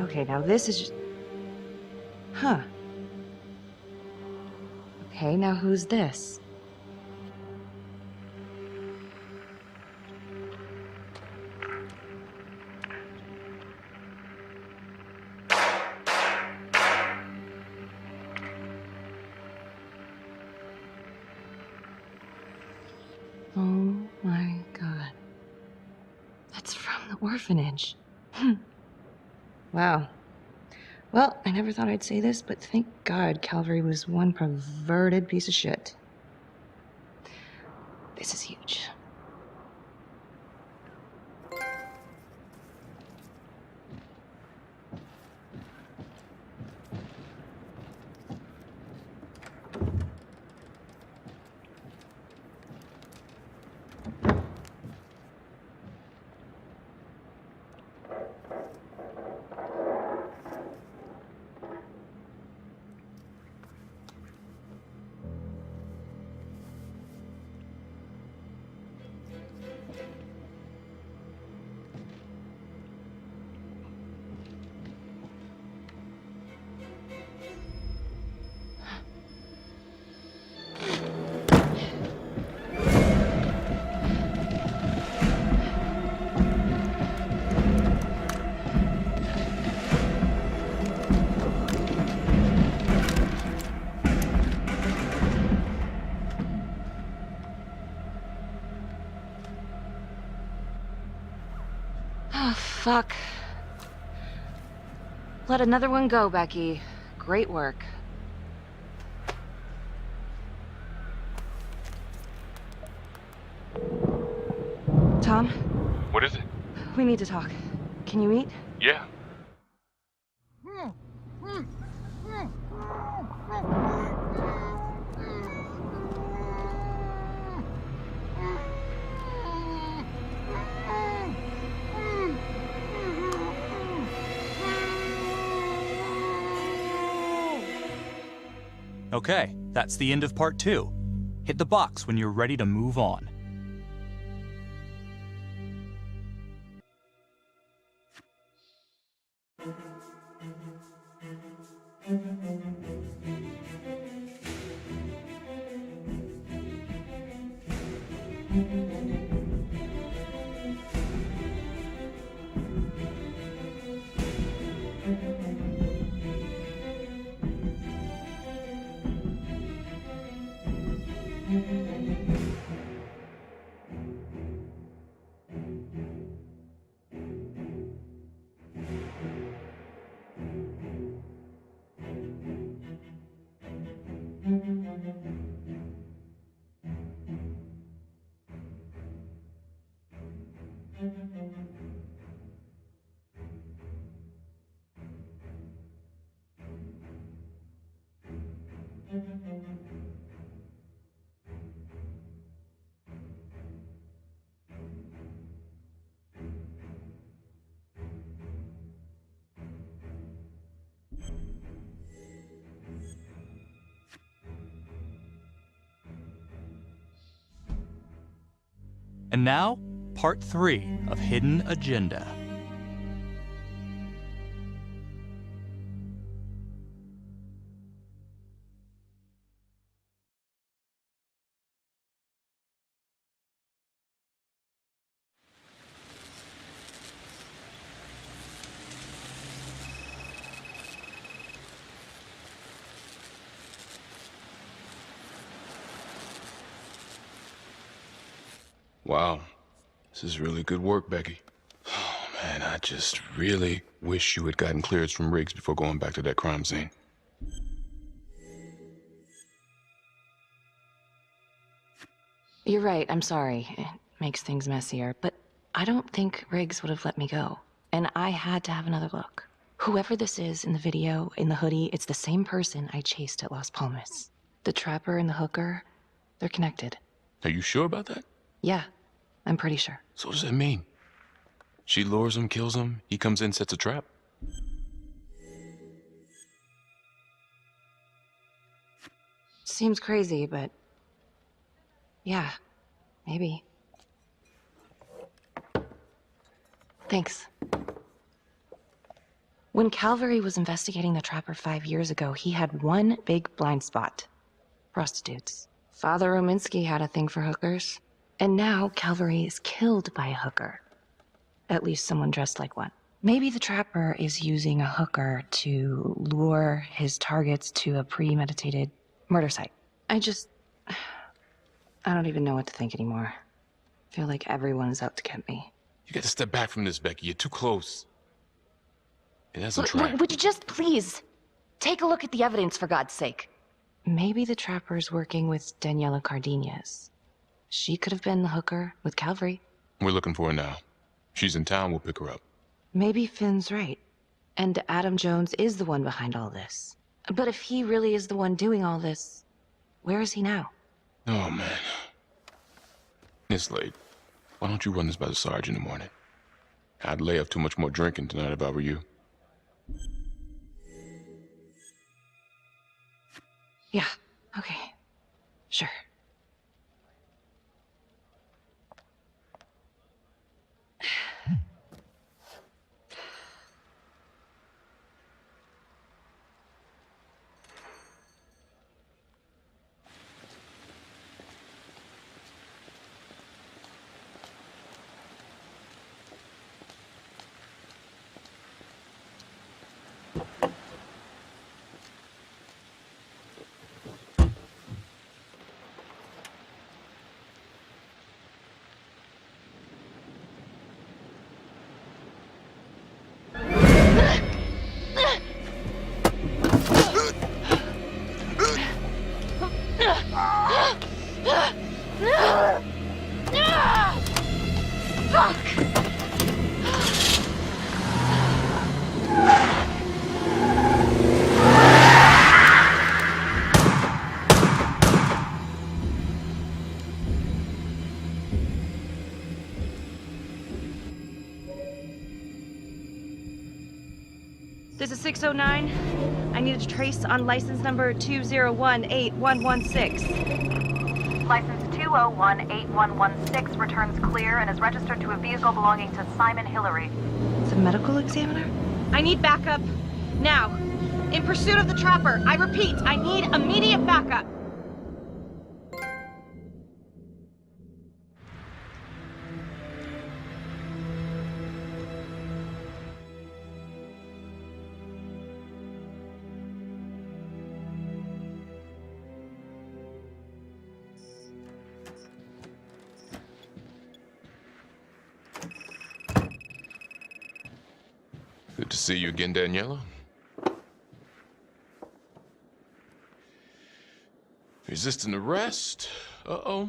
K: Okay, now this is just... Huh. Okay, now who's this? Oh my God. That's from the orphanage. Wow. Well, I never thought I'd say this, but thank God Calvary was one perverted piece of shit. This is huge. Oh, fuck. Let another one go, Becky. Great work. Tom?
N: What is it?
K: We need to talk. Can you meet?
N: Yeah.
D: Okay, that's the end of part 2. Hit the box when you're ready to move on. And now, part 3 of Hidden Agenda.
N: Wow. This is really good work, Becky. Oh, man, I just really wish you had gotten clearance from Riggs before going back to that crime scene.
K: You're right, I'm sorry. It makes things messier, but I don't think Riggs would have let me go. And I had to have another look. Whoever this is in the video, in the hoodie, it's the same person I chased at Las Palmas. The trapper and the hooker, they're connected.
N: Are you sure about that?
K: Yeah, I'm pretty sure.
N: So what does that mean? She lures him, kills him, he comes in, sets a trap?
K: Seems crazy, but yeah, maybe. Thanks. When Calvary was investigating the trapper 5 years ago, he had one big blind spot. Prostitutes. Father Rominsky had a thing for hookers. And now Calvary is killed by a hooker. At least someone dressed like one. Maybe the trapper is using a hooker to lure his targets to a premeditated murder site. I don't even know what to think anymore. I feel like everyone's out to get me.
N: You gotta step back from this, Becky. You're too close. It hasn't tracked.
K: Would you just please take a look at the evidence, for God's sake? Maybe the trapper's working with Daniela Cardenas. She could have been the hooker with Calvary.
N: We're looking for her now. She's in town, we'll pick her up.
K: Maybe Finn's right. And Adam Jones is the one behind all this. But if he really is the one doing all this, where is he now?
N: Oh, man. It's late. Why don't you run this by the Sarge in the morning? I'd lay off too much more drinking tonight if I were you.
K: Yeah, okay. Sure.
O: This is 609. I need a trace on license number 2018116.
A: License 2018116 returns clear and is registered to a vehicle belonging to Simon Hillary.
K: It's a medical examiner?
O: I need backup. Now. In pursuit of the trapper. I repeat, I need immediate backup.
N: Good to see you again, Daniela. Resisting arrest? Uh-oh.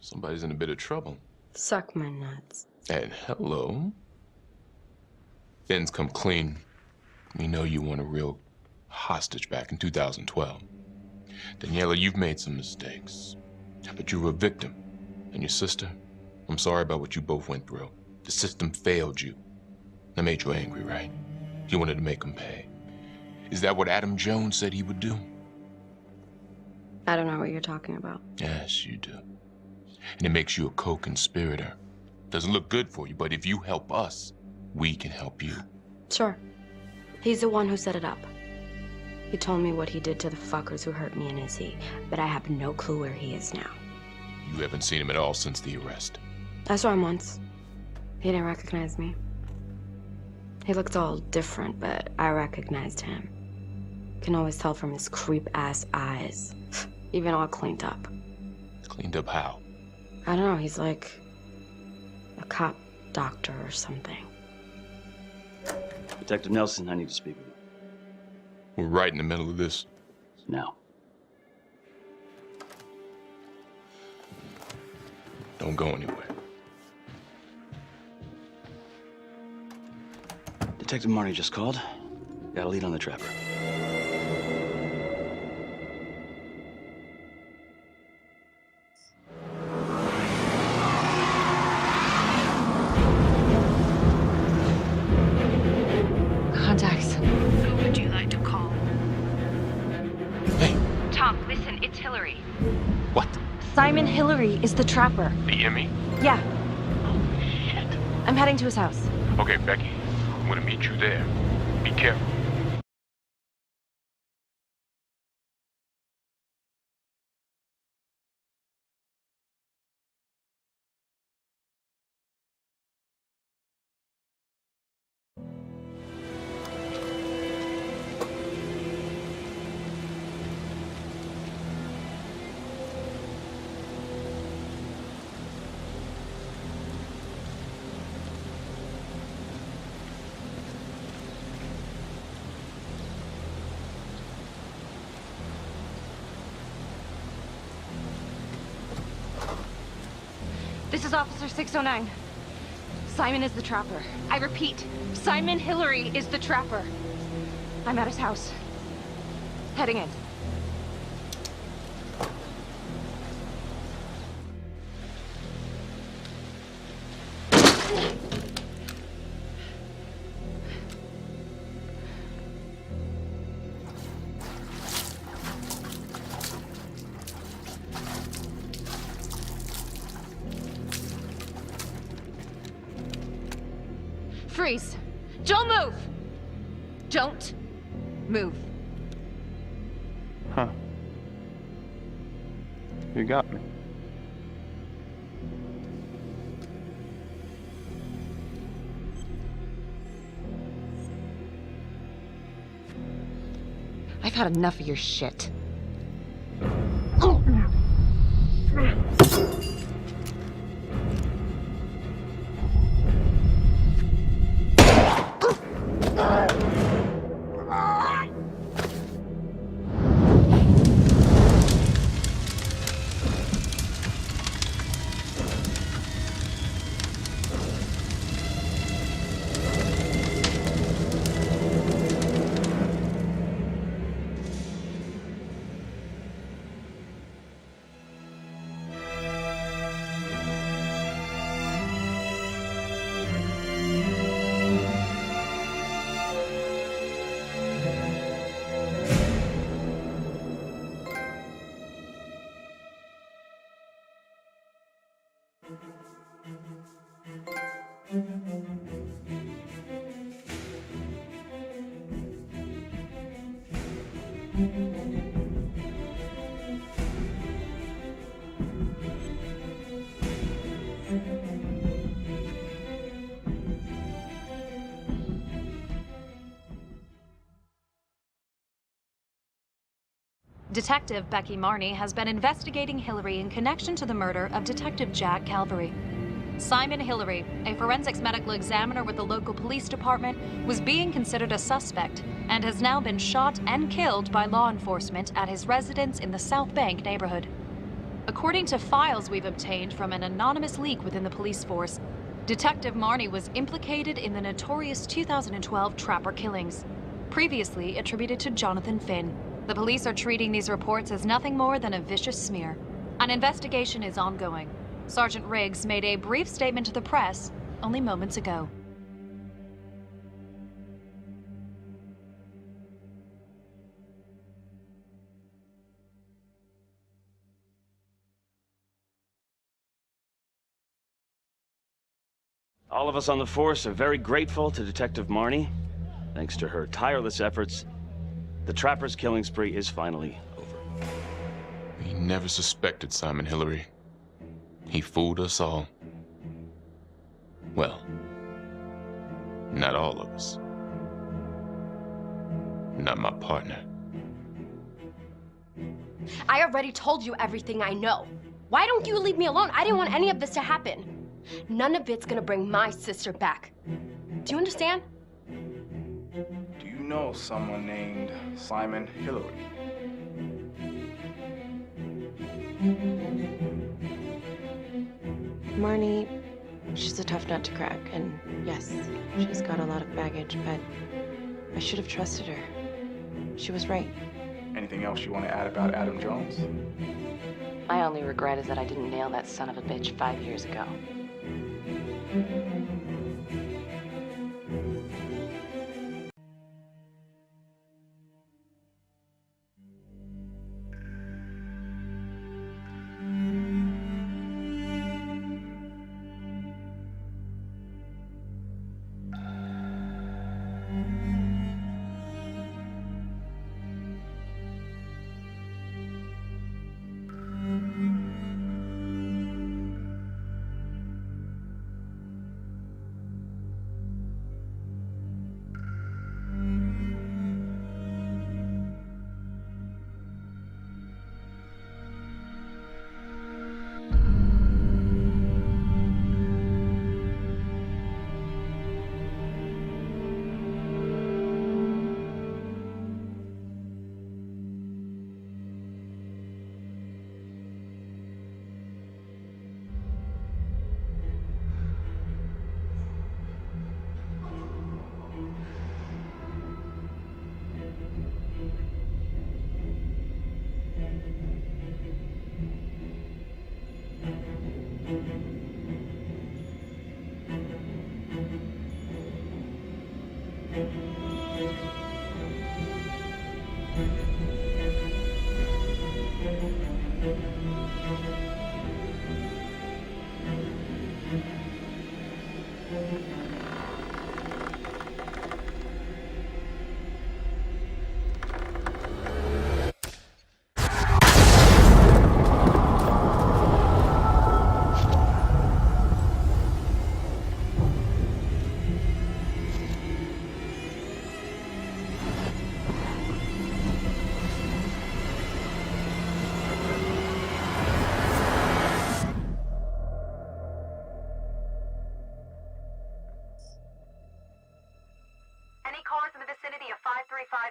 N: Somebody's in a bit of trouble.
K: Suck my nuts.
N: And hello. Finn's come clean. We know you want a real hostage back in 2012. Daniela, you've made some mistakes. But you were a victim. And your sister, I'm sorry about what you both went through. The system failed you. That made you angry, right? You wanted to make him pay. Is that what Adam Jones said he would do?
K: I don't know what you're talking about.
N: Yes, you do. And it makes you a co-conspirator. Doesn't look good for you, but if you help us, we can help you.
K: Sure. He's the one who set it up. He told me what he did to the fuckers who hurt me in Izzy, but I have no clue where he is now.
N: You haven't seen him at all since the arrest.
K: I saw him once. He didn't recognize me. He looked all different, but I recognized him. Can always tell from his creep-ass eyes. Even all cleaned up.
N: Cleaned up how?
K: I don't know, he's like a cop doctor or something.
E: Detective Nelson, I need to speak with you.
N: We're right in the middle of this.
E: Now.
N: Don't go anywhere.
E: Detective Marnie just called. Got a lead on the trapper.
K: Contacts.
F: Who would you like to call?
N: Hey.
F: Tom, listen, it's Hillary.
N: What?
K: Simon Hillary is the trapper.
N: You hear me?
K: Yeah. I'm heading to his house.
N: Okay, Becky. I'm gonna meet you there. Be careful.
C: This is Officer 609. Simon is the trapper. I repeat, Simon Hillary is the trapper. I'm at his house. Heading in. Freeze. Don't move. Don't move.
P: Huh. You got me.
C: I've had enough of your shit.
F: Detective Becky Marnie has been investigating Hillary in connection to the murder of Detective Jack Calvary. Simon Hillary, a forensics medical examiner with the local police department, was being considered a suspect and has now been shot and killed by law enforcement at his residence in the South Bank neighborhood. According to files we've obtained from an anonymous leak within the police force, Detective Marnie was implicated in the notorious 2012 Trapper killings, previously attributed to Jonathan Finn. The police are treating these reports as nothing more than a vicious smear. An investigation is ongoing. Sergeant Riggs made a brief statement to the press only moments ago.
E: All of us on the force are very grateful to Detective Marnie. Thanks to her tireless efforts, the Trapper's killing spree is finally over.
N: We never suspected Simon Hillary. He fooled us all. Well, not all of us. Not my partner.
S: I already told you everything I know. Why don't you leave me alone? I didn't want any of this to happen. None of it's gonna bring my sister back. Do you understand?
T: Do you know someone named Simon Hillary?
G: Marnie, she's a tough nut to crack, and yes, she's got a lot of baggage, but I should have trusted her. She was right.
T: Anything else you want to add about Adam Jones?
K: My only regret is that I didn't nail that son of a bitch 5 years ago.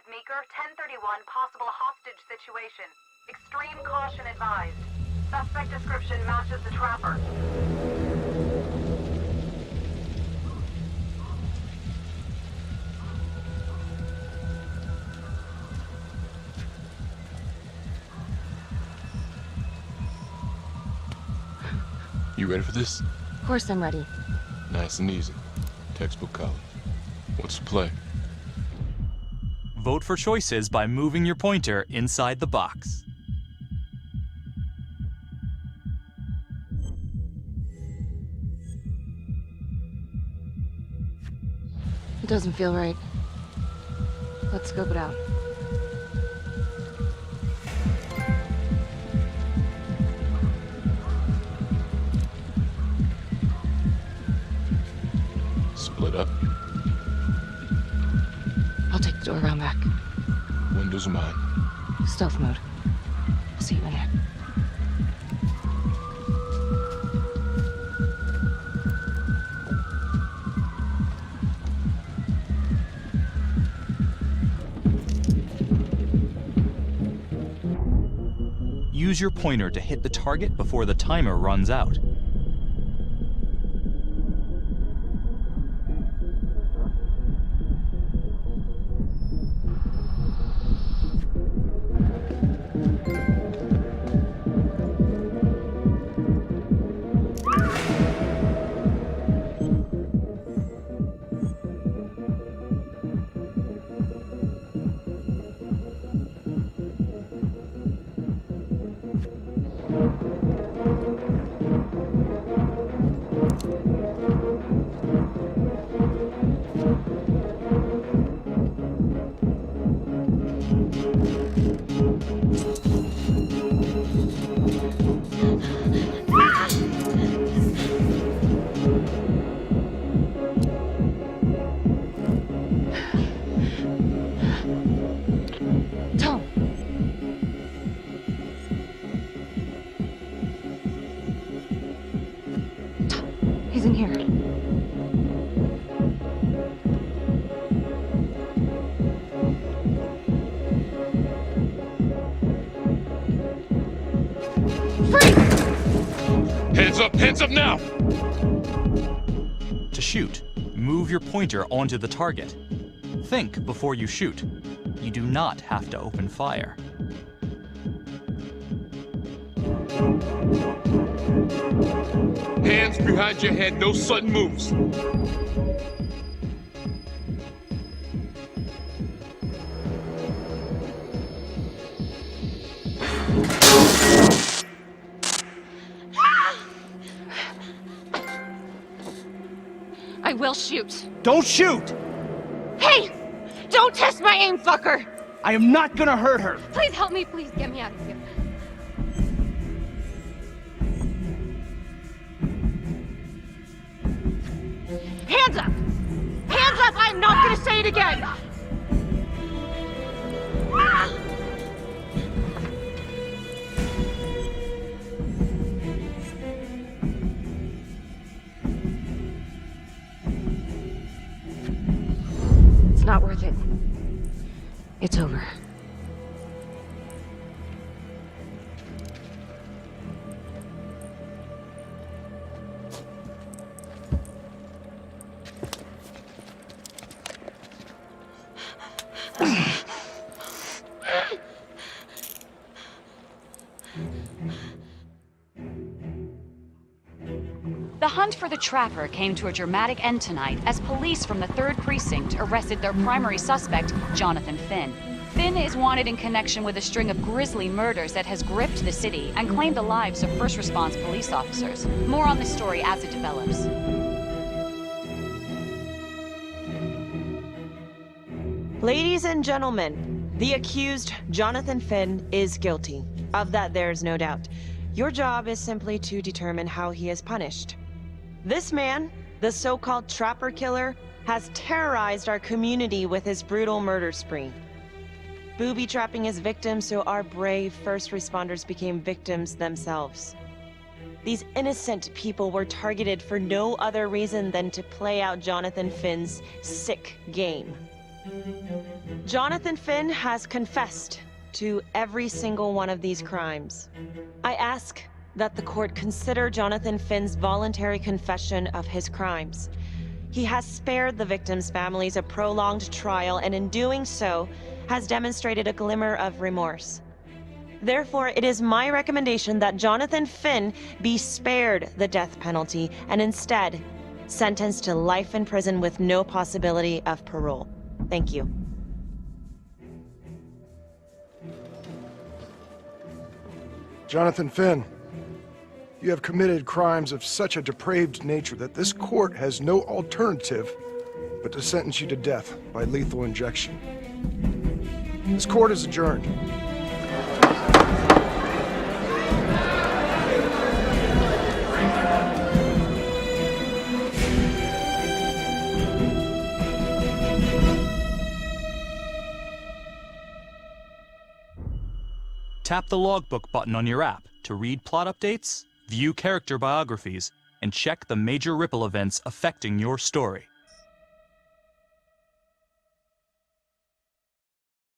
A: Meeker, 1031, possible hostage situation. Extreme caution advised. Suspect description matches the Trapper.
N: You ready for this?
K: Of course I'm ready.
N: Nice and easy. Textbook college. What's the play?
D: Vote for choices by moving your pointer inside the box.
K: It doesn't feel right. Let's scope it out.
N: Split up.
K: I'll take the door around back.
N: Windows are mine.
K: Stealth mode. I'll see you in there.
D: Use your pointer to hit the target before the timer runs out.
C: He's in here.
B: Hands up now!
D: To shoot, move your pointer onto the target. Think before you shoot. You do not have to open fire.
B: Hands behind your head, no sudden moves.
C: I will shoot.
R: Don't shoot!
C: Hey! Don't test my aim, fucker!
R: I am not gonna hurt her.
C: Please help me, please get me out of here. Hands up! Hands up! I'm not gonna say it again! It's not worth it. It's over.
F: The hunt for the Trapper came to a dramatic end tonight as police from the 3rd Precinct arrested their primary suspect, Jonathan Finn. Finn is wanted in connection with a string of grisly murders that has gripped the city and claimed the lives of first response police officers. More on this story as it develops.
G: Ladies and gentlemen, the accused, Jonathan Finn, is guilty. Of that, there's no doubt. Your job is simply to determine how he is punished. This man, the so-called Trapper Killer, has terrorized our community with his brutal murder spree. Booby-trapping his victims so our brave first responders became victims themselves. These innocent people were targeted for no other reason than to play out Jonathan Finn's sick game. Jonathan Finn has confessed to every single one of these crimes. I ask that the court consider Jonathan Finn's voluntary confession of his crimes. He has spared the victims' families a prolonged trial, and in doing so, has demonstrated a glimmer of remorse. Therefore, it is my recommendation that Jonathan Finn be spared the death penalty and instead sentenced to life in prison with no possibility of parole. Thank you.
H: Jonathan Finn, you have committed crimes of such a depraved nature that this court has no alternative but to sentence you to death by lethal injection. This court is adjourned.
D: Tap the logbook button on your app to read plot updates, view character biographies, and check the major ripple events affecting your story.